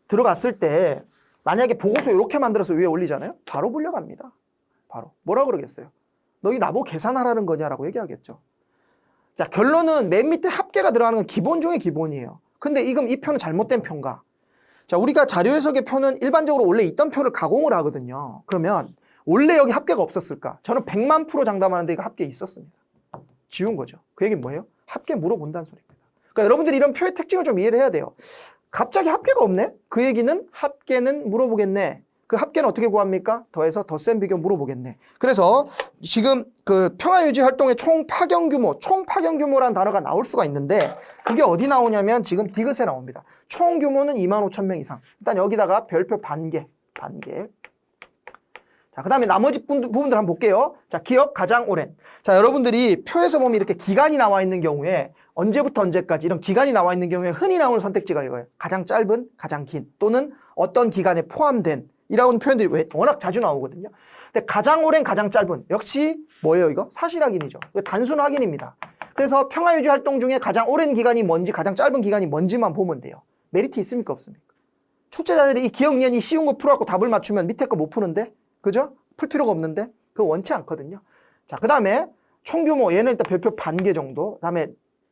Speaker 1: 들어갔을 때 만약에 보고서 이렇게 만들어서 위에 올리잖아요. 바로 불려갑니다. 바로. 뭐라 그러겠어요? 너희 나보고 계산하라는 거냐라고 얘기하겠죠. 자, 결론은 맨 밑에 합계가 들어가는 건 기본 중에 기본이에요. 근데 이 표는 잘못된 표인가? 자, 우리가 자료 해석의 표는 일반적으로 원래 있던 표를 가공을 하거든요. 그러면 원래 여기 합계가 없었을까? 저는 100만 % 장담하는데 이거 합계 있었습니다. 지운 거죠. 그 얘기는 뭐예요? 합계 물어본다는 소리입니다. 그러니까 여러분들이 이런 표의 특징을 좀 이해를 해야 돼요. 갑자기 합계가 없네? 그 얘기는 합계는 물어보겠네. 그 합계는 어떻게 구합니까? 더해서 덧셈 비교 물어보겠네. 그래서 지금 그 평화유지 활동의 총 파견 규모라는 단어가 나올 수가 있는데 그게 어디 나오냐면 지금 디귿에 나옵니다. 총 규모는 25,000명 이상. 일단 여기다가 별표 반개. 자, 그 다음에 나머지 부분들 한번 볼게요. 자, 기억 가장 오랜. 자, 여러분들이 표에서 보면 이렇게 기간이 나와 있는 경우에 언제부터 언제까지 이런 기간이 나와 있는 경우에 흔히 나오는 선택지가 이거예요. 가장 짧은, 가장 긴 또는 어떤 기간에 포함된 이라는 표현들이 워낙 자주 나오거든요. 근데 가장 오랜, 가장 짧은 역시 뭐예요 이거? 사실 확인이죠. 단순 확인입니다. 그래서 평화유지 활동 중에 가장 오랜 기간이 뭔지 가장 짧은 기간이 뭔지만 보면 돼요. 메리트 있습니까 없습니까? 출제자들이 이 기억연이 쉬운 거 풀어갖고 답을 맞추면 밑에 거 못 푸는데 그죠? 풀 필요가 없는데 그거 원치 않거든요. 자, 그 다음에 총규모 얘는 일단 별표 반 개 정도. 그 다음에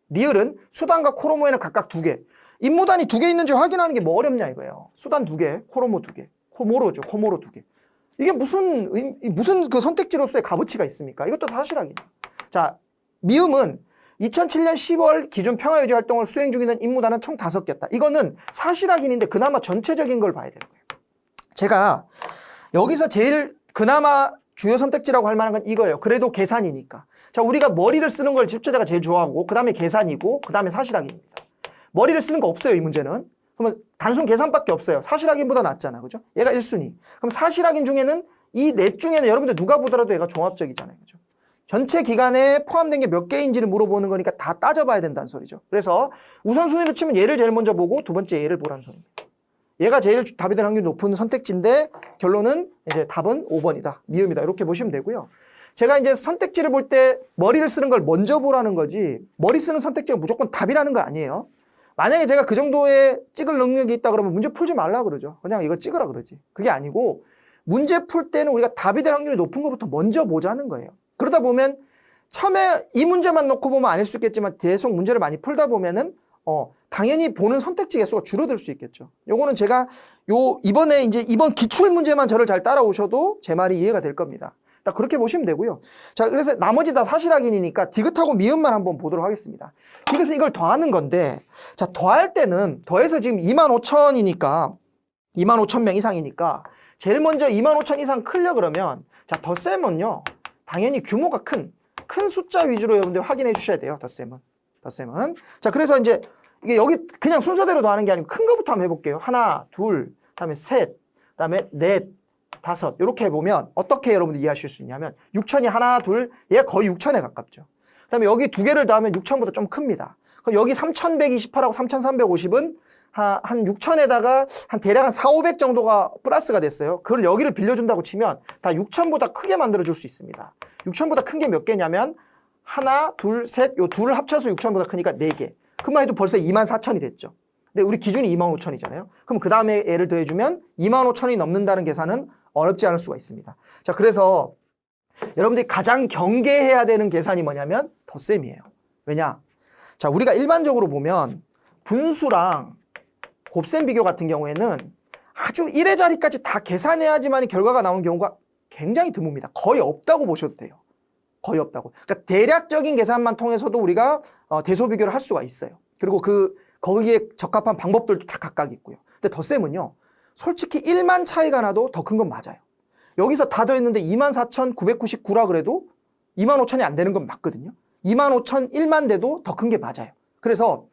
Speaker 1: 리을은 수단과 코로모에는 각각 2개. 임무단이 2개 있는지 확인하는 게 뭐 어렵냐 이거예요. 수단 2개, 코로모 2개. 코모로죠. 코모로 2개. 이게 무슨 그 선택지로서의 값어치가 있습니까? 이것도 사실 확인이에요. 자, 미음은 2007년 10월 기준 평화유지 활동을 수행 중이던 임무단은 총 5개였다. 이거는 사실 확인인데 그나마 전체적인 걸 봐야 되는 거예요. 제가 여기서 제일 그나마 주요 선택지라고 할 만한 건 이거예요. 그래도 계산이니까. 자, 우리가 머리를 쓰는 걸 출제자가 제일 좋아하고 그 다음에 계산이고 그 다음에 사실 확인입니다. 머리를 쓰는 거 없어요, 이 문제는. 그러면 단순 계산밖에 없어요. 사실 확인보다 낫잖아. 그죠? 얘가 1순위. 그럼 사실 확인 중에는 이 넷 중에는 여러분들 누가 보더라도 얘가 종합적이잖아요. 그죠? 전체 기간에 포함된 게 몇 개인지를 물어보는 거니까 다 따져봐야 된다는 소리죠. 그래서 우선순위로 치면 얘를 제일 먼저 보고 두 번째 얘를 보라는 소리입니다. 얘가 제일 답이 될 확률이 높은 선택지인데 결론은 이제 답은 5번이다. 미음이다. 이렇게 보시면 되고요. 제가 이제 선택지를 볼 때 머리를 쓰는 걸 먼저 보라는 거지 머리 쓰는 선택지가 무조건 답이라는 거 아니에요. 만약에 제가 그 정도의 찍을 능력이 있다 그러면 문제 풀지 말라 그러죠. 그냥 이거 찍으라 그러지. 그게 아니고 문제 풀 때는 우리가 답이 될 확률이 높은 것부터 먼저 보자는 거예요. 그러다 보면 처음에 이 문제만 놓고 보면 아닐 수 있겠지만 계속 문제를 많이 풀다 보면은 당연히 보는 선택지 개수가 줄어들 수 있겠죠. 요거는 제가 이번에 이제 이번 기출 문제만 저를 잘 따라오셔도 제 말이 이해가 될 겁니다. 딱 그렇게 보시면 되고요. 자, 그래서 나머지 다 사실 확인이니까 디귿하고 미음만 한번 보도록 하겠습니다. 디귿은 이걸 더하는 건데, 자, 더할 때는 더해서 지금 25,000이니까 25,000명 이상이니까 제일 먼저 25,000 이상 클려 그러면 자, 덧셈은요. 당연히 규모가 큰 숫자 위주로 여러분들 확인해 주셔야 돼요. 덧셈은. 자, 그래서 이제 이게 여기 그냥 순서대로 더하는 게 아니고 큰 거부터 한번 해볼게요. 하나, 둘, 그다음에 셋, 그다음에 넷, 5 이렇게 해보면 어떻게 여러분들 이해하실 수 있냐면 6,000이 하나, 둘, 얘가 거의 6,000에 가깝죠. 그다음에 여기 2개를 더하면 6,000보다 좀 큽니다. 그럼 여기 3,128하고 3,350은 한 6,000에다가 한 대략 한 4, 500 정도가 플러스가 됐어요. 그걸 여기를 빌려준다고 치면 다 6,000보다 크게 만들어줄 수 있습니다. 6,000보다 큰 게 몇 개냐면 하나, 둘, 셋, 요 둘을 합쳐서 6,000보다 크니까 4개. 그만 해도 벌써 24,000이 됐죠. 근데 우리 기준이 25,000이잖아요. 그럼 그 다음에 얘를 더해주면 25,000이 넘는다는 계산은 어렵지 않을 수가 있습니다. 자, 그래서 여러분들이 가장 경계해야 되는 계산이 뭐냐면 덧셈이에요. 왜냐? 자, 우리가 일반적으로 보면 분수랑 곱셈 비교 같은 경우에는 아주 1의 자리까지 다 계산해야지만 결과가 나오는 경우가 굉장히 드뭅니다. 거의 없다고 보셔도 돼요. 거의 없다고. 그러니까 대략적인 계산만 통해서도 우리가 대소 비교를 할 수가 있어요. 그리고 거기에 적합한 방법들도 다 각각 있고요. 근데 덧셈은요. 솔직히 1만 차이가 나도 더 큰 건 맞아요. 여기서 다 더했는데 24,999라 그래도 25,000이 안 되는 건 맞거든요. 25,000 1만 돼도 더 큰 게 맞아요. 그래서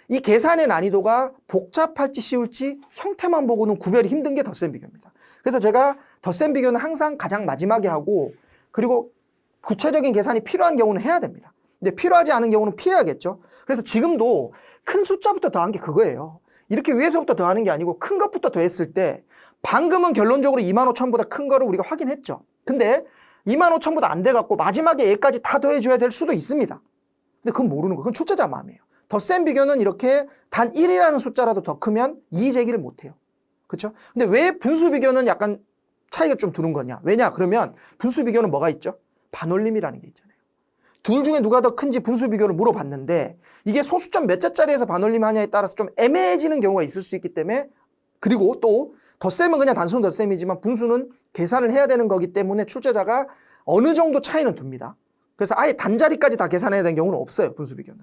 Speaker 1: 이 계산의 난이도가 복잡할지 쉬울지 형태만 보고는 구별이 힘든 게 덧셈 비교입니다. 그래서 제가 덧셈 비교는 항상 가장 마지막에 하고 그리고 구체적인 계산이 필요한 경우는 해야 됩니다. 근데 필요하지 않은 경우는 피해야겠죠. 그래서 지금도 큰 숫자부터 더한 게 그거예요. 이렇게 위에서부터 더하는 게 아니고 큰 것부터 더했을 때 방금은 결론적으로 25,000보다 큰 거를 우리가 확인했죠. 근데 25,000보다 안 돼갖고 마지막에 얘까지 다 더해줘야 될 수도 있습니다. 근데 그건 모르는 거예요. 그건 출제자 마음이에요. 덧셈 비교는 이렇게 단 1이라는 숫자라도 더 크면 이의 제기를 못해요. 그렇죠? 근데 왜 분수 비교는 약간 차이가 좀 두는 거냐? 왜냐? 그러면 분수 비교는 뭐가 있죠? 반올림이라는 게 있잖아요. 둘 중에 누가 더 큰지 분수 비교를 물어봤는데 이게 소수점 몇 자짜리에서 반올림 하냐에 따라서 좀 애매해지는 경우가 있을 수 있기 때문에 그리고 또 덧셈은 그냥 단순 덧셈이지만 분수는 계산을 해야 되는 거기 때문에 출제자가 어느 정도 차이는 둡니다. 그래서 아예 단자리까지 다 계산해야 되는 경우는 없어요. 분수 비교는.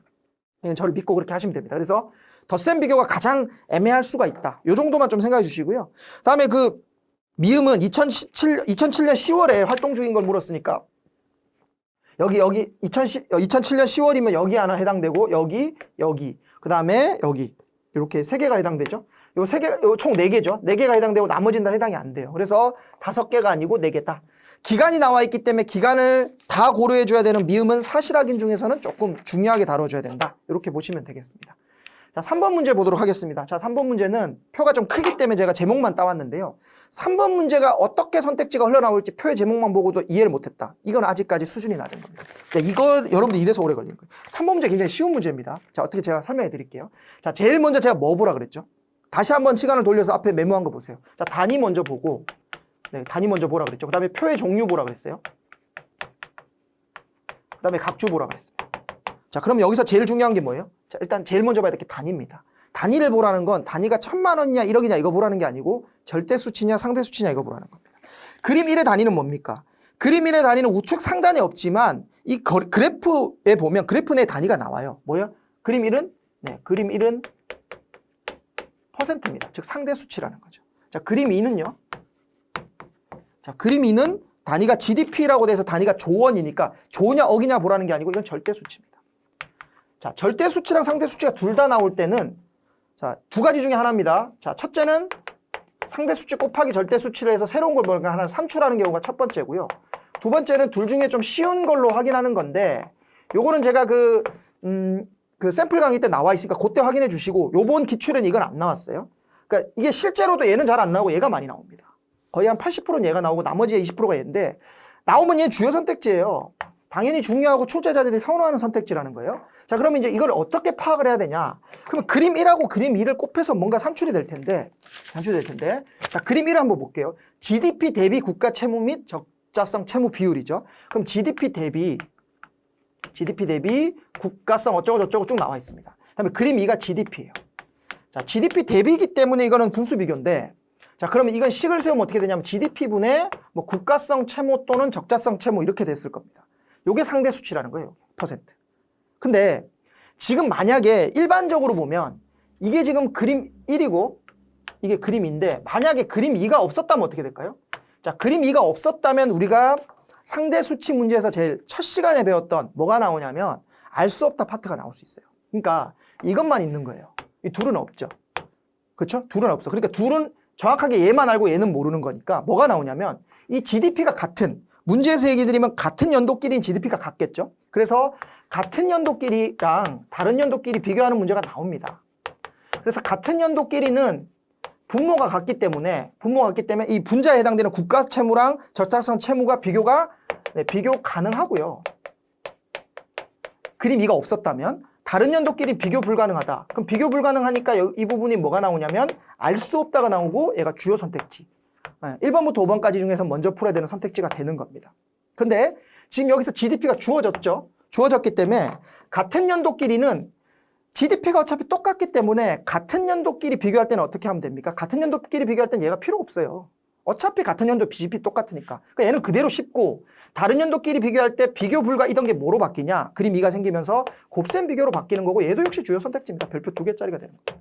Speaker 1: 그냥 저를 믿고 그렇게 하시면 됩니다. 그래서 덧셈 비교가 가장 애매할 수가 있다. 이 정도만 좀 생각해 주시고요. 다음에 그 미음은 2007년 10월에 활동 중인 걸 물었으니까 여기 2007년 10월이면 여기 하나 해당되고 여기 그 다음에 여기 이렇게 3개가 해당되죠. 요 3개, 요 총 4개죠. 4개가 해당되고 나머지는 다 해당이 안 돼요. 그래서 5개가 아니고 4개다. 기간이 나와 있기 때문에 기간을 다 고려해 줘야 되는 미음은 사실확인 중에서는 조금 중요하게 다뤄줘야 된다. 이렇게 보시면 되겠습니다. 자, 3번 문제 보도록 하겠습니다. 자, 3번 문제는 표가 좀 크기 때문에 제가 제목만 따왔는데요. 3번 문제가 어떻게 선택지가 흘러나올지 표의 제목만 보고도 이해를 못했다. 이건 아직까지 수준이 낮은 겁니다. 자, 이거 여러분들 이래서 오래 걸린 거예요. 3번 문제 굉장히 쉬운 문제입니다. 자, 어떻게 제가 설명해 드릴게요. 자, 제일 먼저 제가 뭐 보라 그랬죠? 다시 한번 시간을 돌려서 앞에 메모한 거 보세요. 자, 단위 먼저 보고, 네, 단위 먼저 보라 그랬죠. 그 다음에 표의 종류 보라 그랬어요. 그 다음에 각주 보라 그랬습니다. 자, 그럼 여기서 제일 중요한 게 뭐예요? 자, 일단 제일 먼저 봐야 될 게 단위입니다. 단위를 보라는 건 단위가 1000만 원이냐 1억이냐 이거 보라는 게 아니고 절대 수치냐 상대 수치냐 이거 보라는 겁니다. 그림 1의 단위는 뭡니까? 그림 1의 단위는 우측 상단에 없지만 이 그래프에 보면 그래프 내 단위가 나와요. 뭐예요? 그림 1은 그림 1은 %입니다. 즉 상대 수치라는 거죠. 자, 그림 2는요. 자, 그림 2는 단위가 GDP라고 돼서 단위가 조원이니까 조냐 억이냐 보라는 게 아니고 이건 절대 수치입니다. 자, 절대 수치랑 상대 수치가 둘 다 나올 때는 자, 두 가지 중에 하나입니다. 자, 첫째는 상대 수치 곱하기 절대 수치를 해서 새로운 걸 뭔가 하나를 산출하는 경우가 첫 번째고요. 두 번째는 둘 중에 좀 쉬운 걸로 확인하는 건데 요거는 제가 그 샘플 강의 때 나와 있으니까 그때 확인해 주시고 요번 기출은 이건 안 나왔어요. 그러니까 이게 실제로도 얘는 잘 안 나오고 얘가 많이 나옵니다. 거의 한 80%는 얘가 나오고 나머지 20%가 얘인데 나오면 얘 주요 선택지예요. 당연히 중요하고 출제자들이 선호하는 선택지라는 거예요. 자, 그러면 이제 이걸 어떻게 파악을 해야 되냐? 그러면 그림 1하고 그림 2를 곱해서 뭔가 산출이 될 텐데. 자, 그림 1 한번 볼게요. GDP 대비 국가 채무 및 적자성 채무 비율이죠. 그럼 GDP 대비 국가성 어쩌고 저쩌고 쭉 나와 있습니다. 그다음에 그림 2가 GDP예요. 자, GDP 대비이기 때문에 이거는 분수 비교인데 자, 그러면 이건 식을 세우면 어떻게 되냐면 GDP분의 뭐 국가성 채무 또는 적자성 채무 이렇게 됐을 겁니다. 요게 상대 수치라는 거예요. 퍼센트. 근데 지금 만약에 일반적으로 보면 이게 지금 그림 1이고 이게 그림 2인데 만약에 그림 2가 없었다면 어떻게 될까요? 자, 그림 2가 없었다면 우리가 상대 수치 문제에서 제일 첫 시간에 배웠던 뭐가 나오냐면 알 수 없다 파트가 나올 수 있어요. 그러니까 이것만 있는 거예요. 이 둘은 없죠. 그렇죠? 둘은 없어. 그러니까 둘은 정확하게 얘만 알고 얘는 모르는 거니까 뭐가 나오냐면 이 GDP가 같은 문제에서 얘기 드리면 같은 연도끼리는 GDP가 같겠죠. 그래서 같은 연도끼리랑 다른 연도끼리 비교하는 문제가 나옵니다. 그래서 같은 연도끼리는 분모가 같기 때문에 이 분자에 해당되는 국가 채무랑 적자성 채무가 비교 가능하고요. 그림 2가 없었다면 다른 연도끼리 비교 불가능하다. 그럼 비교 불가능하니까 이 부분이 뭐가 나오냐면 알 수 없다가 나오고 얘가 주요 선택지. 1번부터 5번까지 중에서 먼저 풀어야 되는 선택지가 되는 겁니다. 근데 지금 여기서 GDP가 주어졌죠. 주어졌기 때문에 같은 연도끼리는 GDP가 어차피 똑같기 때문에 같은 연도끼리 비교할 때는 어떻게 하면 됩니까? 같은 연도끼리 비교할 때는 얘가 필요 없어요. 어차피 같은 연도 GDP 똑같으니까. 그러니까 얘는 그대로 쉽고 다른 연도끼리 비교할 때 비교 불가이던 게 뭐로 바뀌냐? 그림 2가 생기면서 곱셈 비교로 바뀌는 거고 얘도 역시 주요 선택지입니다. 별표 2개짜리가 되는 거예요.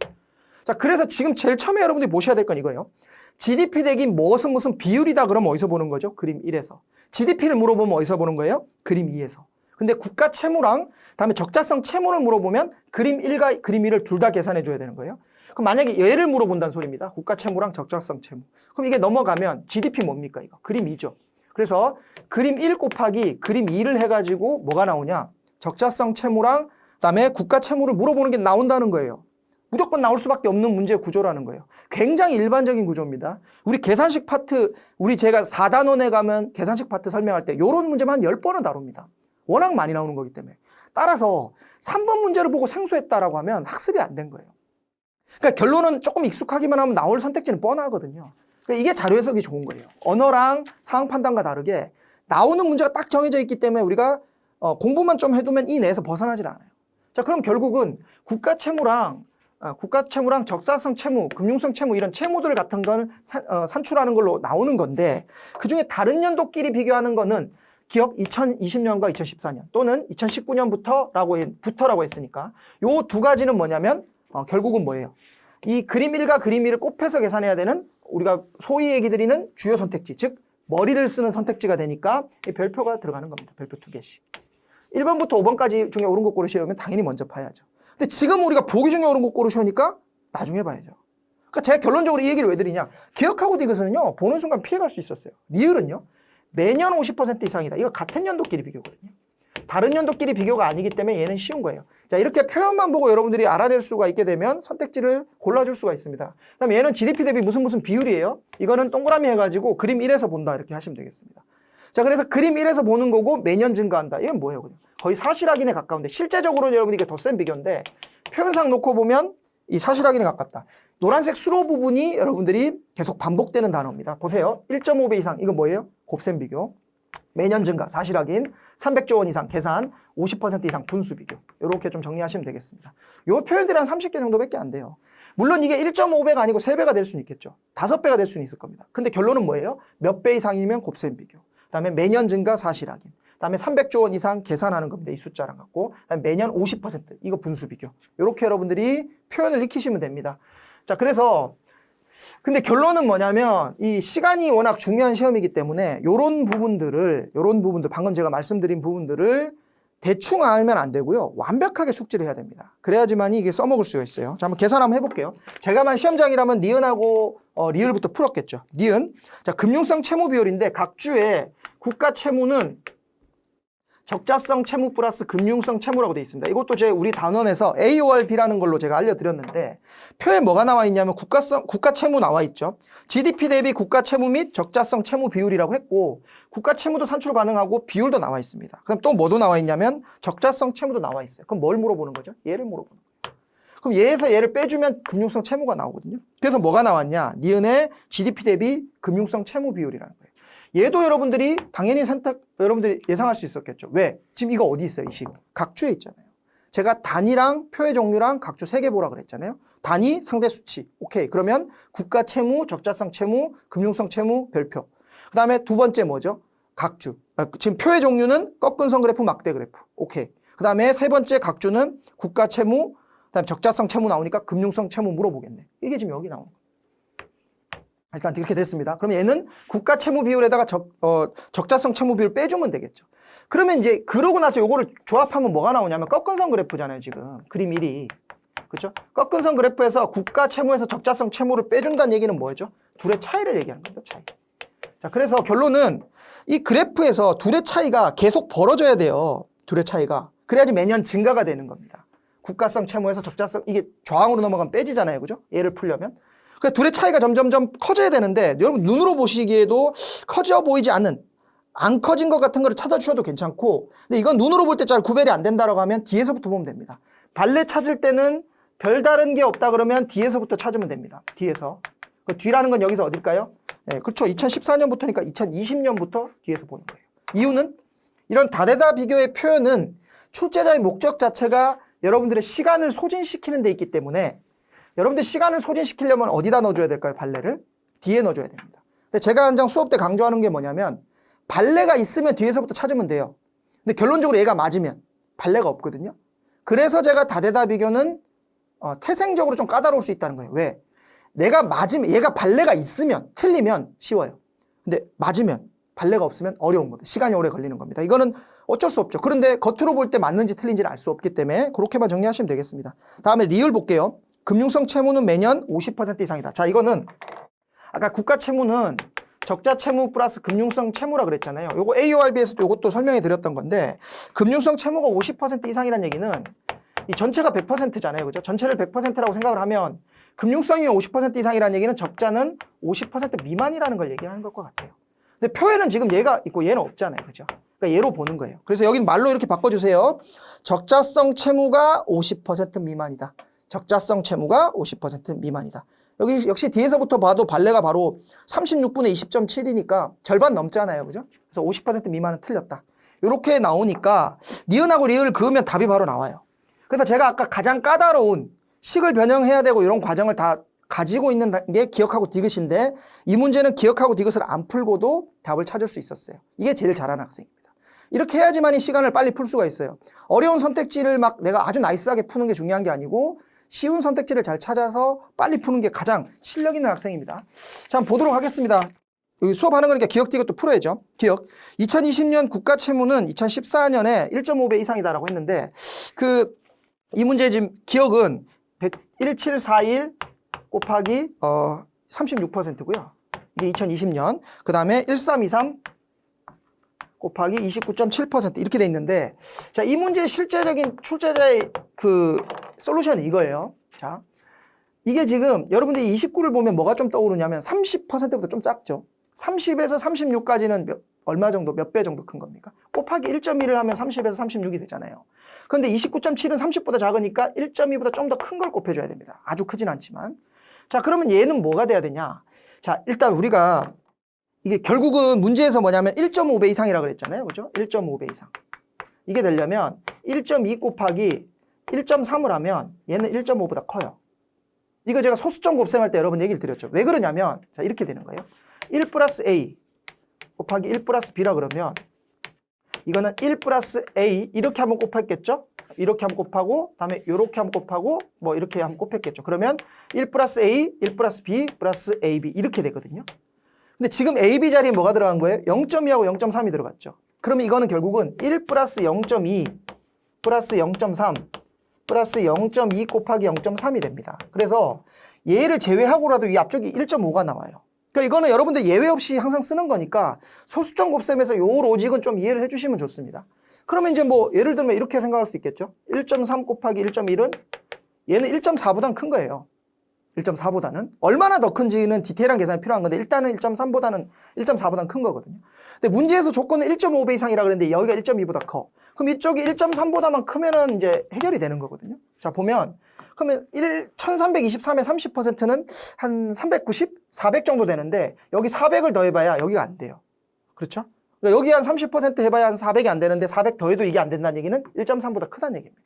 Speaker 1: 자, 그래서 지금 제일 처음에 여러분들이 모셔야 될 건 이거예요. GDP 대기 무슨 비율이다 그러면 어디서 보는 거죠? 그림 1에서. GDP를 물어보면 어디서 보는 거예요? 그림 2에서. 근데 국가 채무랑 다음에 적자성 채무를 물어보면 그림 1과 그림 2를 둘 다 계산해 줘야 되는 거예요. 그럼 만약에 얘를 물어본다는 소리입니다. 국가 채무랑 적자성 채무. 그럼 이게 넘어가면 GDP 뭡니까 이거? 그림 2죠. 그래서 그림 1 곱하기 그림 2를 해가지고 뭐가 나오냐? 적자성 채무랑 그다음에 국가 채무를 물어보는 게 나온다는 거예요. 무조건 나올 수밖에 없는 문제 구조라는 거예요. 굉장히 일반적인 구조입니다. 우리 계산식 파트, 제가 4단원에 가면 계산식 파트 설명할 때 이런 문제만 한 10번은 다룹니다. 워낙 많이 나오는 거기 때문에. 따라서 3번 문제를 보고 생소했다라고 하면 학습이 안 된 거예요. 그러니까 결론은 조금 익숙하기만 하면 나올 선택지는 뻔하거든요. 그러니까 이게 자료 해석이 좋은 거예요. 언어랑 상황 판단과 다르게 나오는 문제가 딱 정해져 있기 때문에 우리가 공부만 좀 해두면 이 내에서 벗어나질 않아요. 자, 그럼 결국은 국가 채무랑 적자성 채무, 금융성 채무 이런 채무들 같은 건 산출하는 걸로 나오는 건데 그중에 다른 연도끼리 비교하는 거는 기억 2020년과 2014년 또는 2019년부터라고 했으니까 요 두 가지는 뭐냐면 결국은 뭐예요? 이 그림 1과 그림 2를 곱해서 계산해야 되는 우리가 소위 얘기 드리는 주요 선택지, 즉 머리를 쓰는 선택지가 되니까 이 별표가 들어가는 겁니다. 별표 2개씩. 1번부터 5번까지 중에 옳은 거 고르시면 당연히 먼저 파야죠. 근데 지금 우리가 보기 중에 옳은 거 고르시니까 나중에 봐야죠. 그러니까 제가 결론적으로 이 얘기를 왜 드리냐. 기억하고 디귿은요, 보는 순간 피해갈 수 있었어요. 리을은요, 매년 50% 이상이다. 이거 같은 연도끼리 비교거든요. 다른 연도끼리 비교가 아니기 때문에 얘는 쉬운 거예요. 자, 이렇게 표현만 보고 여러분들이 알아낼 수가 있게 되면 선택지를 골라줄 수가 있습니다. 그다음에 얘는 GDP 대비 무슨 비율이에요. 이거는 동그라미 해가지고 그림 1에서 본다 이렇게 하시면 되겠습니다. 자, 그래서 그림 1에서 보는 거고 매년 증가한다. 이건 뭐예요? 그냥 거의 사실 확인에 가까운데 실제적으로는 여러분 이게 더 센 비교인데 표현상 놓고 보면 이 사실 확인에 가깝다. 노란색 수로 부분이 여러분들이 계속 반복되는 단어입니다. 보세요. 1.5배 이상. 이거 뭐예요? 곱셈 비교. 매년 증가, 사실 확인, 300조 원 이상 계산, 50% 이상 분수 비교. 이렇게 좀 정리하시면 되겠습니다. 요 표현들이 한 30개 정도밖에 안 돼요. 물론 이게 1.5배가 아니고 3배가 될 수는 있겠죠. 5배가 될 수는 있을 겁니다. 근데 결론은 뭐예요? 몇 배 이상이면 곱셈 비교. 그다음에 매년 증가, 사실 확인. 그다음에 300조 원 이상 계산하는 겁니다. 이 숫자랑 갖고. 그다음에 매년 50%. 이거 분수 비교. 이렇게 여러분들이 표현을 익히시면 됩니다. 자, 그래서 근데 결론은 뭐냐면 이 시간이 워낙 중요한 시험이기 때문에 요런 부분들 방금 제가 말씀드린 부분들을 대충 알면 안 되고요. 완벽하게 숙지를 해야 됩니다. 그래야지만 이게 써먹을 수가 있어요. 자, 한번 계산 한번 해볼게요. 제가만 시험장이라면 니은하고 리을부터 풀었겠죠. 니은. 자, 금융성 채무 비율인데 각 주에 국가 채무는 적자성 채무 플러스 금융성 채무라고 되어 있습니다. 이것도 우리 단원에서 AORB라는 걸로 제가 알려드렸는데 표에 뭐가 나와 있냐면 국가 채무 나와 있죠. GDP 대비 국가 채무 및 적자성 채무 비율이라고 했고 국가 채무도 산출 가능하고 비율도 나와 있습니다. 그럼 또 뭐도 나와 있냐면 적자성 채무도 나와 있어요. 그럼 뭘 물어보는 거죠? 얘를 물어보는 거예요. 그럼 얘에서 얘를 빼주면 금융성 채무가 나오거든요. 그래서 뭐가 나왔냐? 니은의 GDP 대비 금융성 채무 비율이라는 거예요. 얘도 여러분들이 당연히 여러분들이 예상할 수 있었겠죠. 왜? 지금 이거 어디 있어요? 이 식. 각주에 있잖아요. 제가 단위랑 표의 종류랑 각주 3개 보라 그랬잖아요. 단위, 상대 수치. 오케이. 그러면 국가 채무, 적자성 채무, 금융성 채무, 별표. 그 다음에 두 번째 뭐죠? 각주. 지금 표의 종류는 꺾은선 그래프, 막대 그래프. 오케이. 그 다음에 세 번째 각주는 국가 채무, 그 다음에 적자성 채무 나오니까 금융성 채무 물어보겠네. 이게 지금 여기 나오는 거예요. 일단 이렇게 됐습니다. 그럼 얘는 국가 채무 비율에다가 적자성 채무 비율 빼주면 되겠죠. 그러면 이제 그러고 나서 요거를 조합하면 뭐가 나오냐면 꺾은선 그래프잖아요, 지금. 그림 1이. 그렇죠? 꺾은선 그래프에서 국가 채무에서 적자성 채무를 빼준다는 얘기는 뭐죠? 둘의 차이를 얘기하는 겁니다, 차이. 자, 그래서 결론은 이 그래프에서 둘의 차이가 계속 벌어져야 돼요. 둘의 차이가. 그래야지 매년 증가가 되는 겁니다. 국가성 채무에서 적자성, 이게 저항으로 넘어가면 빼지잖아요, 그죠? 얘를 풀려면. 그러니까 둘의 차이가 점점점 커져야 되는데 여러분 눈으로 보시기에도 커져 보이지 않는 안 커진 것 같은 거를 찾아주셔도 괜찮고 근데 이건 눈으로 볼 때 잘 구별이 안 된다라고 하면 뒤에서부터 보면 됩니다. 발레 찾을 때는 별다른 게 없다 그러면 뒤에서부터 찾으면 됩니다. 뒤에서. 그 뒤라는 건 여기서 어딜까요? 네, 그렇죠. 2014년부터니까 2020년부터 뒤에서 보는 거예요. 이유는 이런 다대다 비교의 표현은 출제자의 목적 자체가 여러분들의 시간을 소진시키는 데 있기 때문에 여러분들 시간을 소진시키려면 어디다 넣어줘야 될까요? 발레를? 뒤에 넣어줘야 됩니다. 근데 제가 항상 수업 때 강조하는 게 뭐냐면 발레가 있으면 뒤에서부터 찾으면 돼요. 근데 결론적으로 얘가 맞으면 발레가 없거든요. 그래서 제가 다대다 비교는 태생적으로 좀 까다로울 수 있다는 거예요. 왜? 내가 맞으면 얘가 발레가 있으면 틀리면 쉬워요. 근데 맞으면 발레가 없으면 어려운 겁니다. 시간이 오래 걸리는 겁니다. 이거는 어쩔 수 없죠. 그런데 겉으로 볼 때 맞는지 틀린지를 알 수 없기 때문에 그렇게만 정리하시면 되겠습니다. 다음에 리을 볼게요. 금융성 채무는 매년 50% 이상이다. 자, 이거는 아까 국가 채무는 적자 채무 플러스 금융성 채무라 그랬잖아요. 요거 AORB에서도 요것도 설명해 드렸던 건데 금융성 채무가 50% 이상이라는 얘기는 이 전체가 100%잖아요. 그죠? 전체를 100%라고 생각을 하면 금융성이 50% 이상이라는 얘기는 적자는 50% 미만이라는 걸 얘기하는 것과 같아요. 근데 표에는 지금 얘가 있고 얘는 없잖아요. 그죠? 그러니까 얘로 보는 거예요. 그래서 여긴 말로 이렇게 바꿔주세요. 적자성 채무가 50% 미만이다. 적자성 채무가 50% 미만이다. 여기 역시 뒤에서부터 봐도 발레가 바로 36분의 20.7이니까 절반 넘잖아요. 그죠? 그래서 50% 미만은 틀렸다. 이렇게 나오니까 니은하고 리을 그으면 답이 바로 나와요. 그래서 제가 아까 가장 까다로운 식을 변형해야 되고 이런 과정을 다 가지고 있는 게 기억하고 디귿인데 이 문제는 기억하고 디귿을 안 풀고도 답을 찾을 수 있었어요. 이게 제일 잘하는 학생입니다. 이렇게 해야지만 이 시간을 빨리 풀 수가 있어요. 어려운 선택지를 막 내가 아주 나이스하게 푸는 게 중요한 게 아니고 쉬운 선택지를 잘 찾아서 빨리 푸는 게 가장 실력 있는 학생입니다. 자, 한번 보도록 하겠습니다. 수업하는 거니까 기억 디귿도 풀어야죠. 기억. 2020년 국가 채무는 2014년에 1.5배 이상이다라고 했는데 이 문제 지금 기억은 1741 곱하기 36%고요. 이게 2020년. 그 다음에 1323 곱하기 29.7% 이렇게 돼 있는데, 자, 이 문제의 실제적인 출제자의 그 솔루션이 이거예요. 자, 이게 지금 여러분들이 29를 보면 뭐가 좀 떠오르냐면 30%보다 좀 작죠. 30에서 36까지는 얼마 정도, 몇 배 정도 큰 겁니까? 곱하기 1.1을 하면 30에서 36이 되잖아요. 그런데 29.7은 30보다 작으니까 1.2보다 좀 더 큰 걸 곱해줘야 됩니다. 아주 크진 않지만. 자, 그러면 얘는 뭐가 돼야 되냐? 자, 일단 우리가 이게 결국은 문제에서 뭐냐면 1.5배 이상이라고 그랬잖아요. 그죠? 1.5배 이상. 이게 되려면 1.2 곱하기 1.3을 하면 얘는 1.5보다 커요. 이거 제가 소수점 곱셈할 때 여러분 얘기를 드렸죠. 왜 그러냐면, 자, 이렇게 되는 거예요. 1 플러스 A 곱하기 1 플러스 B라 그러면 이거는 1 플러스 A 이렇게 한번 곱했겠죠? 이렇게 한번 곱하고 다음에 이렇게 한번 곱하고 뭐 이렇게 한번 곱했겠죠. 그러면 1 플러스 A, 1 플러스 B 플러스 AB 이렇게 되거든요. 근데 지금 AB 자리에 뭐가 들어간 거예요? 0.2하고 0.3이 들어갔죠. 그러면 이거는 결국은 1 플러스 0.2 플러스 0.3 플러스 0.2 곱하기 0.3이 됩니다. 그래서 얘를 제외하고라도 이 앞쪽이 1.5가 나와요. 그러니까 이거는 여러분들 예외 없이 항상 쓰는 거니까 소수점 곱셈에서 요 로직은 좀 이해를 해주시면 좋습니다. 그러면 이제 뭐 예를 들면 이렇게 생각할 수 있겠죠. 1.3 곱하기 1.1은 얘는 1.4보다는 큰 거예요. 1.4보다는. 얼마나 더 큰지는 디테일한 계산이 필요한 건데 일단은 1.3보다는 1.4보다는 큰 거거든요. 근데 문제에서 조건은 1.5배 이상이라 그랬는데 여기가 1.2보다 커. 그럼 이쪽이 1.3보다만 크면은 이제 해결이 되는 거거든요. 자, 보면 그러면 1323의 30%는 한 390, 400 정도 되는데 여기 400을 더해봐야 여기가 안 돼요. 그렇죠? 그러니까 여기 한 30% 해봐야 한 400이 안 되는데 400 더해도 이게 안 된다는 얘기는 1.3보다 크다는 얘기입니다.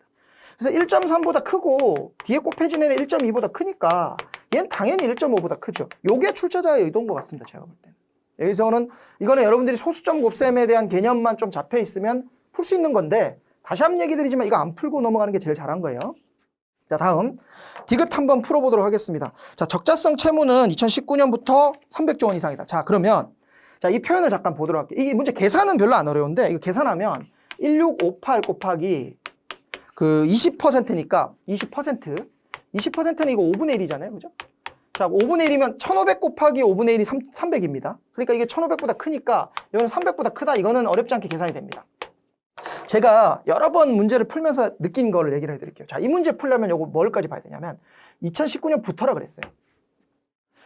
Speaker 1: 그래서 1.3보다 크고 뒤에 곱해진 애는 1.2보다 크니까 얘는 당연히 1.5보다 크죠. 요게 출제자의 의도인 것 같습니다. 제가 볼 때는. 여기서는 이거는 여러분들이 소수점 곱셈에 대한 개념만 좀 잡혀 있으면 풀 수 있는 건데 다시 한번 얘기 드리지만 이거 안 풀고 넘어가는 게 제일 잘한 거예요. 자, 다음 디귿 한번 풀어보도록 하겠습니다. 자, 적자성 채무는 2019년부터 300조 원 이상이다. 자, 그러면 자, 이 표현을 잠깐 보도록 할게요. 이 문제 계산은 별로 안 어려운데 이거 계산하면 1658 곱하기 그 20%니까 20%는 이거 5분의 1이잖아요. 그죠? 자, 5분의 1이면 1500 곱하기 5분의 1이 300입니다. 그러니까 이게 1500보다 크니까 이거는 300보다 크다. 이거는 어렵지 않게 계산이 됩니다. 제가 여러 번 문제를 풀면서 느낀 거를 얘기를 해드릴게요. 자, 이 문제 풀려면 요거 뭘까지 봐야 되냐면 2019년부터라 그랬어요.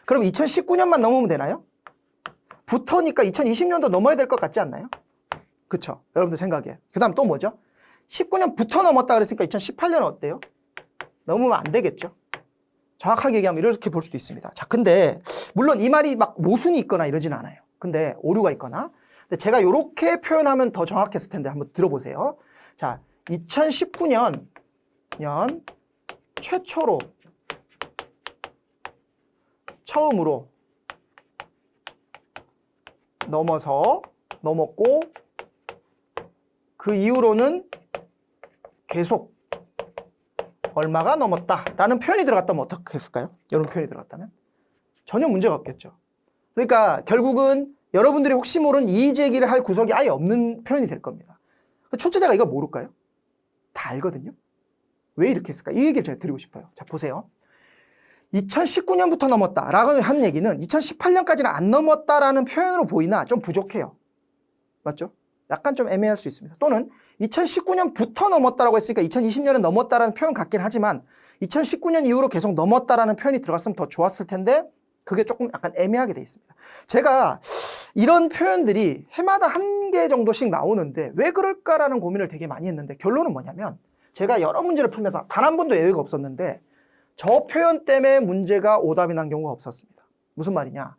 Speaker 1: 그럼 2019년만 넘으면 되나요? 부터니까 2020년도 넘어야 될 것 같지 않나요? 그쵸? 여러분들 생각에. 그 다음 또 뭐죠? 19년부터 넘었다 그랬으니까 2018년은 어때요? 넘으면 안 되겠죠? 정확하게 얘기하면 이렇게 볼 수도 있습니다. 자, 근데 물론 이 말이 막 모순이 있거나 이러진 않아요. 근데 오류가 있거나. 근데 제가 이렇게 표현하면 더 정확했을 텐데 한번 들어보세요. 자, 2019년 최초로 처음으로 넘었고 그 이후로는 계속 얼마가 넘었다라는 표현이 들어갔다면 어떻게 했을까요? 이런 표현이 들어갔다면? 전혀 문제가 없겠죠. 그러니까 결국은 여러분들이 혹시 모르는 이의제기를 할 구석이 아예 없는 표현이 될 겁니다. 출제자가 이걸 모를까요? 다 알거든요. 왜 이렇게 했을까? 이 얘기를 제가 드리고 싶어요. 자, 보세요. 2019년부터 넘었다라고 한 얘기는 2018년까지는 안 넘었다라는 표현으로 보이나 좀 부족해요. 맞죠? 약간 좀 애매할 수 있습니다. 또는 2019년부터 넘었다라고 했으니까 2020년은 넘었다라는 표현 같긴 하지만 2019년 이후로 계속 넘었다라는 표현이 들어갔으면 더 좋았을 텐데 그게 조금 약간 애매하게 돼 있습니다. 제가 이런 표현들이 해마다 한 개 정도씩 나오는데 왜 그럴까라는 고민을 되게 많이 했는데 결론은 뭐냐면 제가 여러 문제를 풀면서 단 한 번도 예외가 없었는데 저 표현 때문에 문제가 오답이 난 경우가 없었습니다. 무슨 말이냐?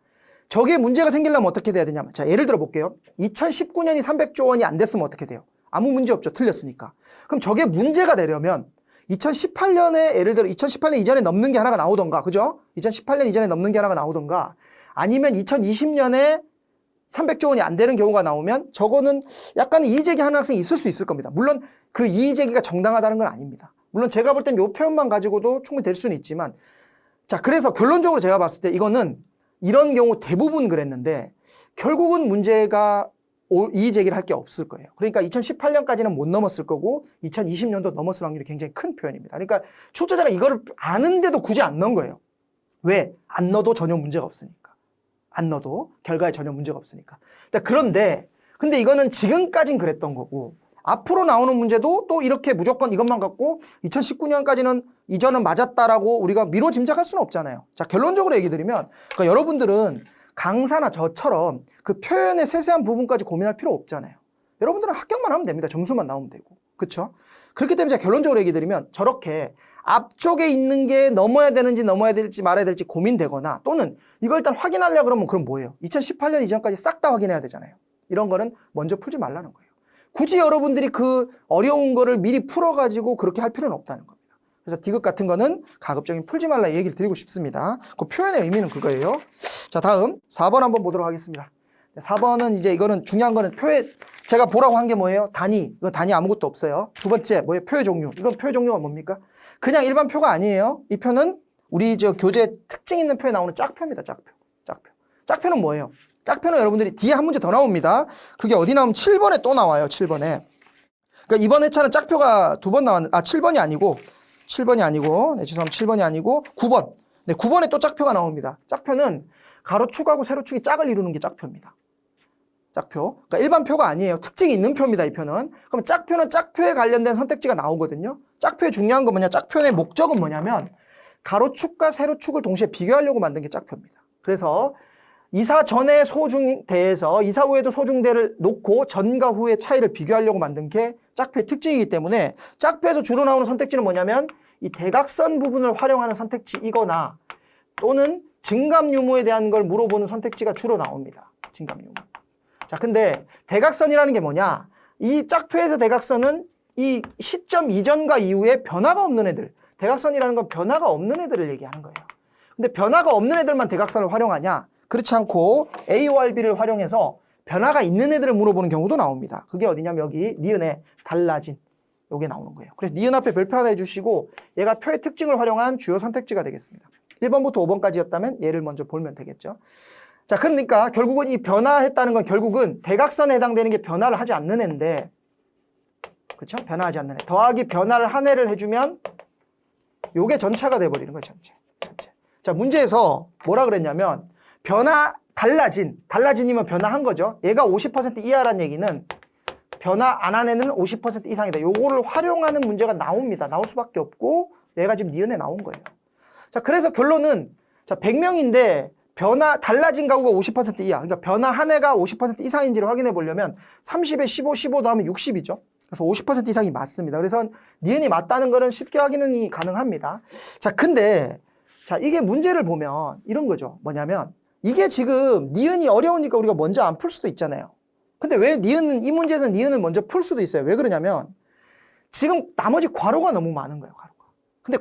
Speaker 1: 저게 문제가 생기려면 어떻게 돼야 되냐면 자, 예를 들어 볼게요. 2019년이 300조 원이 안 됐으면 어떻게 돼요? 아무 문제 없죠. 틀렸으니까. 그럼 저게 문제가 되려면 2018년에 예를 들어 2018년 이전에 넘는 게 하나가 나오던가, 그죠? 2018년 이전에 넘는 게 하나가 나오던가 아니면 2020년에 300조 원이 안 되는 경우가 나오면 저거는 약간 이의제기 하는 학생이 있을 수 있을 겁니다. 물론 그 이의제기가 정당하다는 건 아닙니다. 물론 제가 볼 땐 이 표현만 가지고도 충분히 될 수는 있지만 자, 그래서 결론적으로 제가 봤을 때 이거는 이런 경우 대부분 그랬는데 결국은 문제가 이의 제기를 할 게 없을 거예요. 그러니까 2018년까지는 못 넘었을 거고 2020년도 넘었을 확률이 굉장히 큰 표현입니다. 그러니까 출제자가 이거를 아는데도 굳이 안 넣은 거예요. 왜? 안 넣어도 전혀 문제가 없으니까. 안 넣어도 결과에 전혀 문제가 없으니까. 그런데 근데 이거는 지금까진 그랬던 거고 앞으로 나오는 문제도 또 이렇게 무조건 이것만 갖고 2019년까지는 이전은 맞았다라고 우리가 미뤄 짐작할 수는 없잖아요. 자, 결론적으로 얘기 드리면 그러니까 여러분들은 강사나 저처럼 그 표현의 세세한 부분까지 고민할 필요 없잖아요. 여러분들은 합격만 하면 됩니다. 점수만 나오면 되고. 그렇죠? 그렇기 때문에 제가 결론적으로 얘기 드리면 저렇게 앞쪽에 있는 게 넘어야 되는지 넘어야 될지 말아야 될지 고민되거나 또는 이걸 일단 확인하려고 그러면 그럼 뭐예요? 2018년 이전까지 싹 다 확인해야 되잖아요. 이런 거는 먼저 풀지 말라는 거예요. 굳이 여러분들이 그 어려운 거를 미리 풀어가지고 그렇게 할 필요는 없다는 겁니다. 그래서 디귿 같은 거는 가급적이면 풀지 말라 얘기를 드리고 싶습니다. 그 표현의 의미는 그거예요. 자, 다음 4번 한번 보도록 하겠습니다. 4번은 이제 이거는 중요한 거는 표의 제가 보라고 한 게 뭐예요? 단위. 이거 단위 아무것도 없어요. 두 번째 뭐예요? 표의 종류. 이건 표의 종류가 뭡니까? 그냥 일반 표가 아니에요. 이 표는 우리 저 교재 특징 있는 표에 나오는 짝표입니다. 짝표. 짝표. 짝표는 뭐예요? 짝표는 여러분들이 뒤에 한 문제 더 나옵니다. 그게 어디 나오면 7번에 또 나와요. 7번에. 그러니까 이번 회차는 짝표가 두 번 나왔는데 7번이 아니고 네, 죄송합니다. 7번이 아니고 9번. 네, 9번에 또 짝표가 나옵니다. 짝표는 가로축하고 세로축이 짝을 이루는 게 짝표입니다. 짝표. 그러니까 일반 표가 아니에요. 특징이 있는 표입니다. 이 표는. 그럼 짝표는 짝표에 관련된 선택지가 나오거든요. 짝표의 중요한 건 뭐냐? 짝표의 목적은 뭐냐면 가로축과 세로축을 동시에 비교하려고 만든 게 짝표입니다. 그래서 이사 전의 소중대에서 이사 후에도 소중대를 놓고 전과 후의 차이를 비교하려고 만든 게 짝표의 특징이기 때문에 짝표에서 주로 나오는 선택지는 뭐냐면 이 대각선 부분을 활용하는 선택지이거나 또는 증감유무에 대한 걸 물어보는 선택지가 주로 나옵니다. 증감유무. 자, 근데 대각선이라는 게 뭐냐? 이 짝표에서 대각선은 이 시점 이전과 이후에 변화가 없는 애들. 대각선이라는 건 변화가 없는 애들을 얘기하는 거예요. 근데 변화가 없는 애들만 대각선을 활용하냐? 그렇지 않고 A와 B를 활용해서 변화가 있는 애들을 물어보는 경우도 나옵니다. 그게 어디냐면 여기 니은에 달라진 요게 나오는 거예요. 그래서 니은 앞에 별표 하나 해주시고 얘가 표의 특징을 활용한 주요 선택지가 되겠습니다. 1번부터 5번까지였다면 얘를 먼저 보면 되겠죠. 자, 그러니까 결국은 이 변화했다는 건 결국은 대각선에 해당되는 게 변화를 하지 않는 애인데 그렇죠? 변화하지 않는 애. 더하기 변화를 한 애를 해주면 요게 전체가 돼버리는 거예요. 전체. 자, 문제에서 뭐라 그랬냐면 달라진이면 변화한 거죠. 얘가 50% 이하라는 얘기는 변화 안 한 애는 50% 이상이다. 요거를 활용하는 문제가 나옵니다. 나올 수밖에 없고 얘가 지금 니은에 나온 거예요. 자, 그래서 결론은 자, 100명인데 달라진 가구가 50% 이하. 그러니까 변화 한 애가 50% 이상인지를 확인해 보려면 30에 15, 15 더하면 60이죠. 그래서 50% 이상이 맞습니다. 그래서 니은이 맞다는 거는 쉽게 확인이 가능합니다. 자, 근데 자, 이게 문제를 보면 이런 거죠. 뭐냐면 이게 지금 니은이 어려우니까 우리가 먼저 안 풀 수도 있잖아요. 근데 왜 이 문제에서는 니은을 먼저 풀 수도 있어요. 왜 그러냐면 지금 나머지 괄호가 너무 많은 거예요. 괄호가. 근데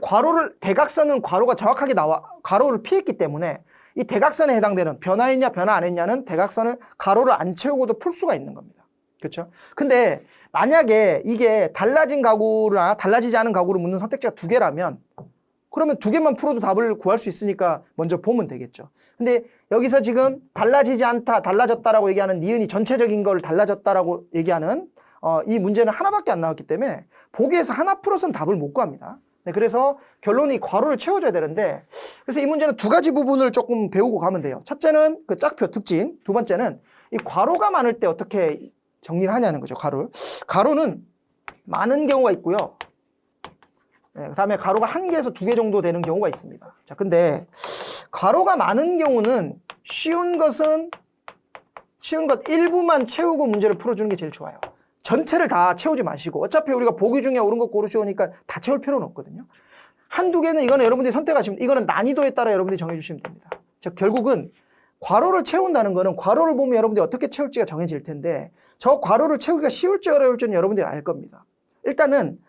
Speaker 1: 대각선은 괄호가 정확하게 괄호를 피했기 때문에 이 대각선에 해당되는 변화했냐 변화 안 했냐는 대각선을 가로를 안 채우고도 풀 수가 있는 겁니다. 그렇죠? 근데 만약에 이게 달라진 가구나 달라지지 않은 가구를 묻는 선택지가 두 개라면 그러면 두 개만 풀어도 답을 구할 수 있으니까 먼저 보면 되겠죠. 근데 여기서 지금 달라지지 않다, 달라졌다라고 얘기하는 니은이 전체적인 걸 달라졌다라고 얘기하는 이 문제는 하나밖에 안 나왔기 때문에 보기에서 하나 풀어서는 답을 못 구합니다. 네, 그래서 결론이 괄호를 채워줘야 되는데 그래서 이 문제는 두 가지 부분을 조금 배우고 가면 돼요. 첫째는 그 짝표 특징, 두 번째는 이 괄호가 많을 때 어떻게 정리를 하냐는 거죠. 가로는 많은 경우가 있고요. 네, 그다음에 가로가 한 개에서 두 개 정도 되는 경우가 있습니다. 자, 근데 가로가 많은 경우는 쉬운 것 일부만 채우고 문제를 풀어주는 게 제일 좋아요. 전체를 다 채우지 마시고 어차피 우리가 보기 중에 옳은 거 고르시오니까 다 채울 필요는 없거든요. 한두 개는 이거는 여러분들이 선택하시면 이거는 난이도에 따라 여러분들이 정해주시면 됩니다. 즉 결국은 괄호를 채운다는 거는 괄호를 보면 여러분들이 어떻게 채울지가 정해질 텐데 저 괄호를 채우기가 쉬울지 어려울지는 여러분들이 알 겁니다. 일단은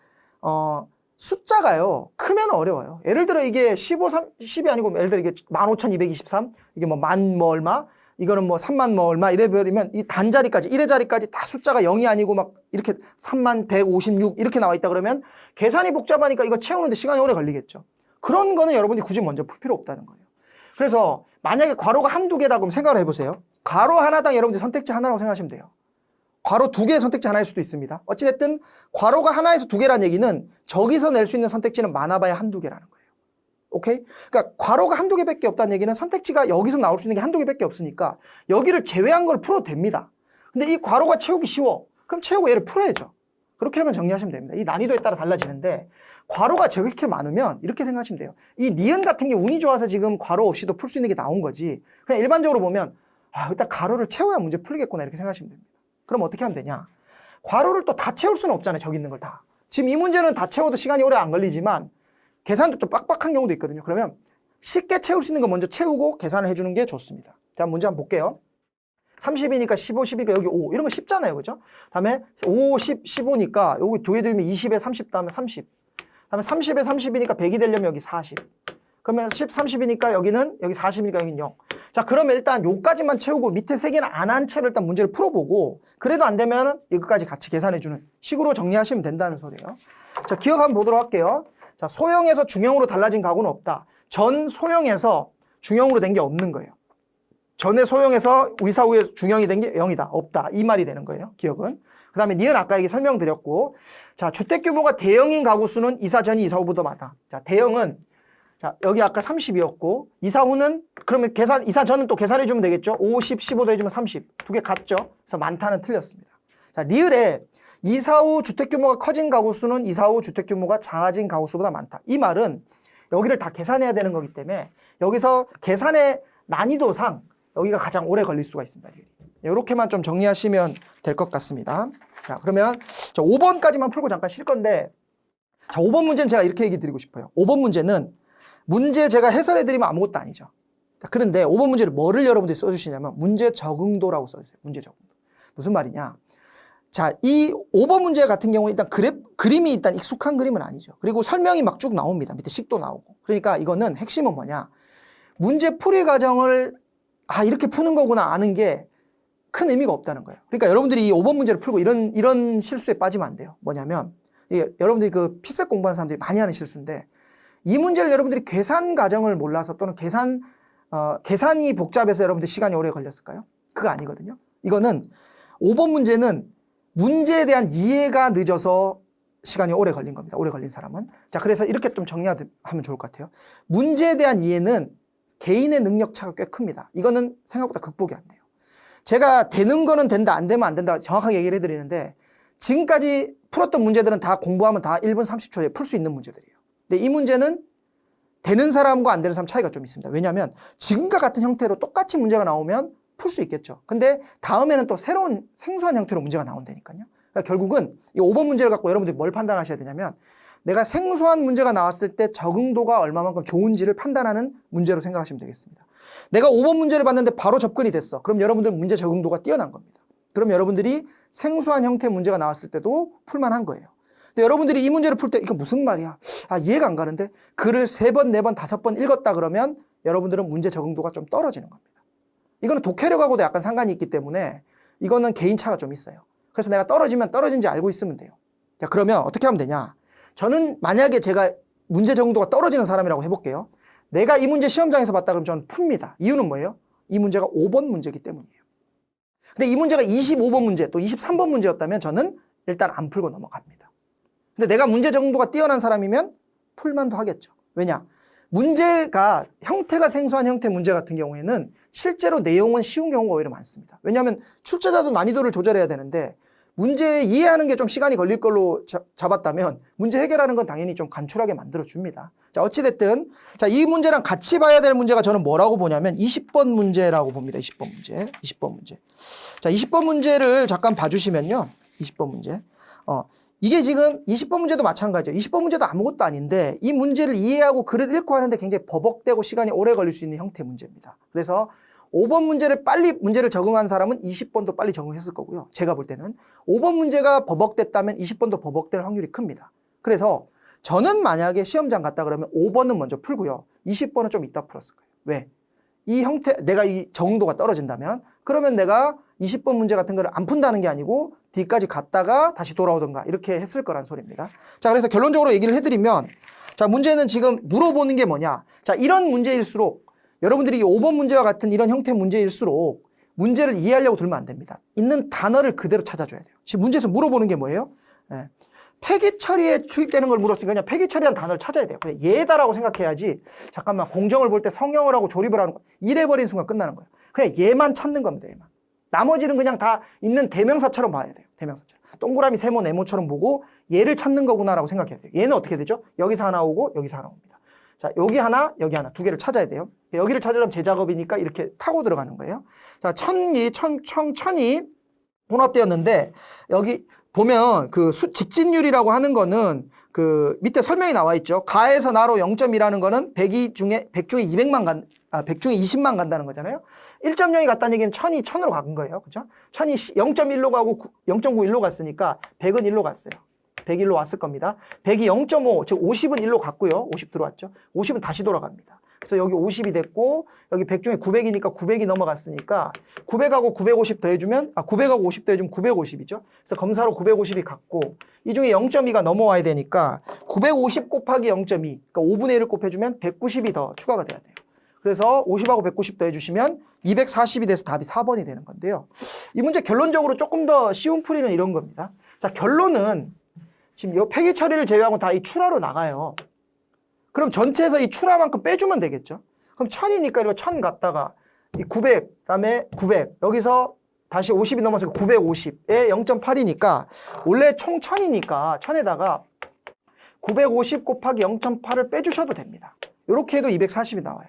Speaker 1: 숫자가요 크면 어려워요. 예를 들어 이게 10이 아니고 예를 들어 이게 15,223 이게 뭐 만 뭐 얼마 이거는 뭐 3만 뭐 얼마 이래 버리면 이 단자리까지 1의 자리까지 다 숫자가 0이 아니고 막 이렇게 3만 156 이렇게 나와 있다 그러면 계산이 복잡하니까 이거 채우는데 시간이 오래 걸리겠죠. 그런 거는 여러분이 굳이 먼저 풀 필요 없다는 거예요. 그래서 만약에 괄호가 한두 개다 그럼 생각을 해보세요. 괄호 하나당 여러분들이 선택지 하나라고 생각하시면 돼요. 괄호 두 개의 선택지 하나일 수도 있습니다. 어찌됐든 괄호가 하나에서 두 개라는 얘기는 저기서 낼 수 있는 선택지는 많아봐야 한두 개라는 거예요. 오케이? 그러니까 괄호가 한두 개밖에 없다는 얘기는 선택지가 여기서 나올 수 있는 게 한두 개밖에 없으니까 여기를 제외한 걸 풀어도 됩니다. 근데 이 괄호가 채우기 쉬워. 그럼 채우고 얘를 풀어야죠. 그렇게 하면 정리하시면 됩니다. 이 난이도에 따라 달라지는데 괄호가 저렇게 많으면 이렇게 생각하시면 돼요. 이 니은 같은 게 운이 좋아서 지금 괄호 없이도 풀 수 있는 게 나온 거지. 그냥 일반적으로 보면 일단 괄호를 채워야 문제 풀리겠구나 이렇게 생각하시면 됩니다. 그럼 어떻게 하면 되냐? 괄호를 또 다 채울 수는 없잖아요. 저기 있는 걸 다. 지금 이 문제는 다 채워도 시간이 오래 안 걸리지만 계산도 좀 빡빡한 경우도 있거든요. 그러면 쉽게 채울 수 있는 거 먼저 채우고 계산을 해주는 게 좋습니다. 자, 문제 한번 볼게요. 30이니까 15, 12가 여기 5. 이런 거 쉽잖아요. 그죠? 다음에 5, 10, 15니까 여기 두 개 들면 20에 30 다음에 30. 다음에 30에 30이니까 100이 되려면 여기 40. 그러면 10, 30이니까 여기는 여기 40이니까 여기는 0. 자, 그러면 일단 요까지만 채우고 밑에 세 개는 안 한 채로 일단 문제를 풀어보고 그래도 안 되면 이거까지 같이 계산해주는 식으로 정리하시면 된다는 소리예요. 자, 기억 한번 보도록 할게요. 자, 소형에서 중형으로 달라진 가구는 없다. 전 소형에서 중형으로 된 게 없는 거예요. 전에 소형에서 이사 후에 중형이 된 게 0이다. 없다. 이 말이 되는 거예요. 기억은. 그 다음에 니은 아까 얘기 설명드렸고, 자, 주택 규모가 대형인 가구 수는 이사 전이 이사 후보다 많다. 자, 대형은 자, 여기 아까 30이었고 이사 후는 그러면 이사 전은 또 계산해 주면 되겠죠. 50, 15 더해주면 30. 두 개 같죠. 그래서 많다는 틀렸습니다. 자, 리을에 이사 후 주택 규모가 커진 가구 수는 이사 후 주택 규모가 작아진 가구 수보다 많다. 이 말은 여기를 다 계산해야 되는 거기 때문에 여기서 계산의 난이도상 여기가 가장 오래 걸릴 수가 있습니다. 이렇게만 좀 정리하시면 될 것 같습니다. 자, 그러면 저 5번까지만 풀고 잠깐 쉴 건데, 자, 5번 문제는 제가 이렇게 얘기 드리고 싶어요. 5번 문제는 문제 제가 해설해 드리면 아무것도 아니죠. 자, 그런데 5번 문제를 뭐를 여러분들이 써주시냐면 문제 적응도라고 써주세요. 문제 적응도. 무슨 말이냐? 자, 이 5번 문제 같은 경우에 일단 그림이 일단 익숙한 그림은 아니죠. 그리고 설명이 막 쭉 나옵니다. 밑에 식도 나오고. 그러니까 이거는 핵심은 뭐냐? 문제 풀이 과정을 이렇게 푸는 거구나 아는 게 큰 의미가 없다는 거예요. 그러니까 여러분들이 이 5번 문제를 풀고 이런 실수에 빠지면 안 돼요. 뭐냐면 여러분들이 그 피셋 공부하는 사람들이 많이 하는 실수인데 이 문제를 여러분들이 계산 과정을 몰라서 또는 계산이 복잡해서 여러분들 시간이 오래 걸렸을까요? 그거 아니거든요. 이거는 5번 문제는 문제에 대한 이해가 늦어서 시간이 오래 걸린 겁니다. 오래 걸린 사람은. 자, 그래서 이렇게 좀 정리하면 좋을 것 같아요. 문제에 대한 이해는 개인의 능력 차가 꽤 큽니다. 이거는 생각보다 극복이 안 돼요. 제가 되는 거는 된다, 안 되면 안 된다 정확하게 얘기를 해드리는데 지금까지 풀었던 문제들은 다 공부하면 다 1분 30초에 풀 수 있는 문제들이에요. 근데 이 문제는 되는 사람과 안 되는 사람 차이가 좀 있습니다. 왜냐하면 지금과 같은 형태로 똑같이 문제가 나오면 풀 수 있겠죠. 근데 다음에는 또 새로운 생소한 형태로 문제가 나온다니까요. 그러니까 결국은 이 5번 문제를 갖고 여러분들이 뭘 판단하셔야 되냐면 내가 생소한 문제가 나왔을 때 적응도가 얼마만큼 좋은지를 판단하는 문제로 생각하시면 되겠습니다. 내가 5번 문제를 봤는데 바로 접근이 됐어. 그럼 여러분들 문제 적응도가 뛰어난 겁니다. 그럼 여러분들이 생소한 형태의 문제가 나왔을 때도 풀만한 거예요. 근데 여러분들이 이 문제를 풀 때 이거 무슨 말이야? 이해가 안 가는데 글을 3번, 4번, 5번 읽었다 그러면 여러분들은 문제 적응도가 좀 떨어지는 겁니다. 이거는 독해력하고도 약간 상관이 있기 때문에 이거는 개인차가 좀 있어요. 그래서 내가 떨어지면 떨어진지 알고 있으면 돼요. 자, 그러면 어떻게 하면 되냐? 저는 만약에 제가 문제 적응도가 떨어지는 사람이라고 해볼게요. 내가 이 문제 시험장에서 봤다 그러면 저는 풉니다. 이유는 뭐예요? 이 문제가 5번 문제이기 때문이에요. 근데 이 문제가 25번 문제 또 23번 문제였다면 저는 일단 안 풀고 넘어갑니다. 근데 내가 문제 적응도가 뛰어난 사람이면 풀만도 하겠죠. 왜냐? 문제가 형태가 생소한 형태 문제 같은 경우에는 실제로 내용은 쉬운 경우가 오히려 많습니다. 왜냐하면 출제자도 난이도를 조절해야 되는데 문제 이해하는 게 좀 시간이 걸릴 걸로 잡았다면 문제 해결하는 건 당연히 좀 간추하게 만들어줍니다. 자, 어찌됐든 자, 이 문제랑 같이 봐야 될 문제가 저는 뭐라고 보냐면 20번 문제라고 봅니다. 20번 문제. 20번 문제. 자, 20번 문제를 잠깐 봐주시면요. 20번 문제. 이게 지금 20번 문제도 마찬가지예요. 20번 문제도 아무것도 아닌데 이 문제를 이해하고 글을 읽고 하는데 굉장히 버벅대고 시간이 오래 걸릴 수 있는 형태의 문제입니다. 그래서 5번 문제를 빨리 문제를 적응한 사람은 20번도 빨리 적응했을 거고요. 제가 볼 때는 5번 문제가 버벅댔다면 20번도 버벅될 확률이 큽니다. 그래서 저는 만약에 시험장 갔다 그러면 5번은 먼저 풀고요. 20번은 좀 이따 풀었을 거예요. 왜? 이 형태, 내가 이 적응도가 떨어진다면 그러면 내가 20번 문제 같은 거를 안 푼다는 게 아니고 뒤까지 갔다가 다시 돌아오던가 이렇게 했을 거란 소리입니다. 자, 그래서 결론적으로 얘기를 해드리면 자, 문제는 지금 물어보는 게 뭐냐. 자, 이런 문제일수록 여러분들이 5번 문제와 같은 이런 형태 문제일수록 문제를 이해하려고 들면 안 됩니다. 있는 단어를 그대로 찾아줘야 돼요. 지금 문제에서 물어보는 게 뭐예요? 예. 폐기 처리에 투입되는 걸 물었으니까 그냥 폐기 처리한 단어를 찾아야 돼요. 그냥 얘다라고 생각해야지 잠깐만 공정을 볼 때 성형을 하고 조립을 하는 거 이래버린 순간 끝나는 거예요. 그냥 얘만 찾는 겁니다. 얘만. 나머지는 그냥 다 있는 대명사처럼 봐야 돼요. 대명사처럼. 동그라미, 세모, 네모처럼 보고 얘를 찾는 거구나라고 생각해야 돼요. 얘는 어떻게 되죠? 여기서 하나 오고 여기서 하나 옵니다. 자, 여기 하나 두 개를 찾아야 돼요. 여기를 찾으려면 제 작업이니까 이렇게 타고 들어가는 거예요. 자, 천이 혼합되었는데 여기 보면 그 직진율이라고 하는 거는 그 밑에 설명이 나와 있죠. 가에서 나로 0.2라는 거는 100 중에 100 중에 20만 간다는 거잖아요. 1.0이 갔다는 얘기는 1000이 1000으로 간 거예요. 그죠? 1000이 0.1로 가고 0.91로 갔으니까 100은 1로 갔어요. 101로 왔을 겁니다. 100이 0.5, 즉 50은 1로 갔고요. 50 들어왔죠. 50은 다시 돌아갑니다. 그래서 여기 50이 됐고 여기 100 중에 900이니까 900이 넘어갔으니까 900하고 950 더해주면 900하고 50 더해주면 950이죠. 그래서 검사로 950이 갔고 이 중에 0.2가 넘어와야 되니까 950 곱하기 0.2 그러니까 5분의 1을 곱해주면 190이 더 추가가 돼야 돼요. 그래서 50하고 190 더해주시면 240이 돼서 답이 4번이 되는 건데요. 이 문제 결론적으로 조금 더 쉬운 풀이는 이런 겁니다. 자, 결론은 지금 이 폐기 처리를 제외하고 다 이 출하로 나가요. 그럼 전체에서 이 출하만큼 빼주면 되겠죠. 그럼 1000이니까 이거 1000 갖다가 이 900, 그다음에 900 여기서 다시 50이 넘어서 950에 0.8이니까 원래 총 1000이니까 1000에다가 950 곱하기 0.8을 빼주셔도 됩니다. 이렇게 해도 240이 나와요.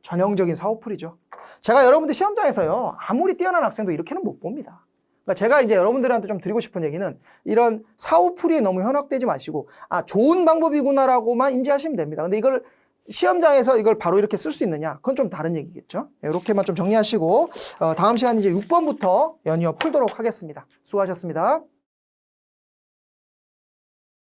Speaker 1: 전형적인 사후풀이죠. 제가 여러분들 시험장에서요 아무리 뛰어난 학생도 이렇게는 못 봅니다. 그러니까 제가 이제 여러분들한테 좀 드리고 싶은 얘기는 이런 사후풀이에 너무 현혹되지 마시고 좋은 방법이구나라고만 인지하시면 됩니다. 근데 이걸 시험장에서 이걸 바로 이렇게 쓸 수 있느냐? 그건 좀 다른 얘기겠죠. 이렇게만 좀 정리하시고 다음 시간 이제 6번부터 연이어 풀도록 하겠습니다. 수고하셨습니다.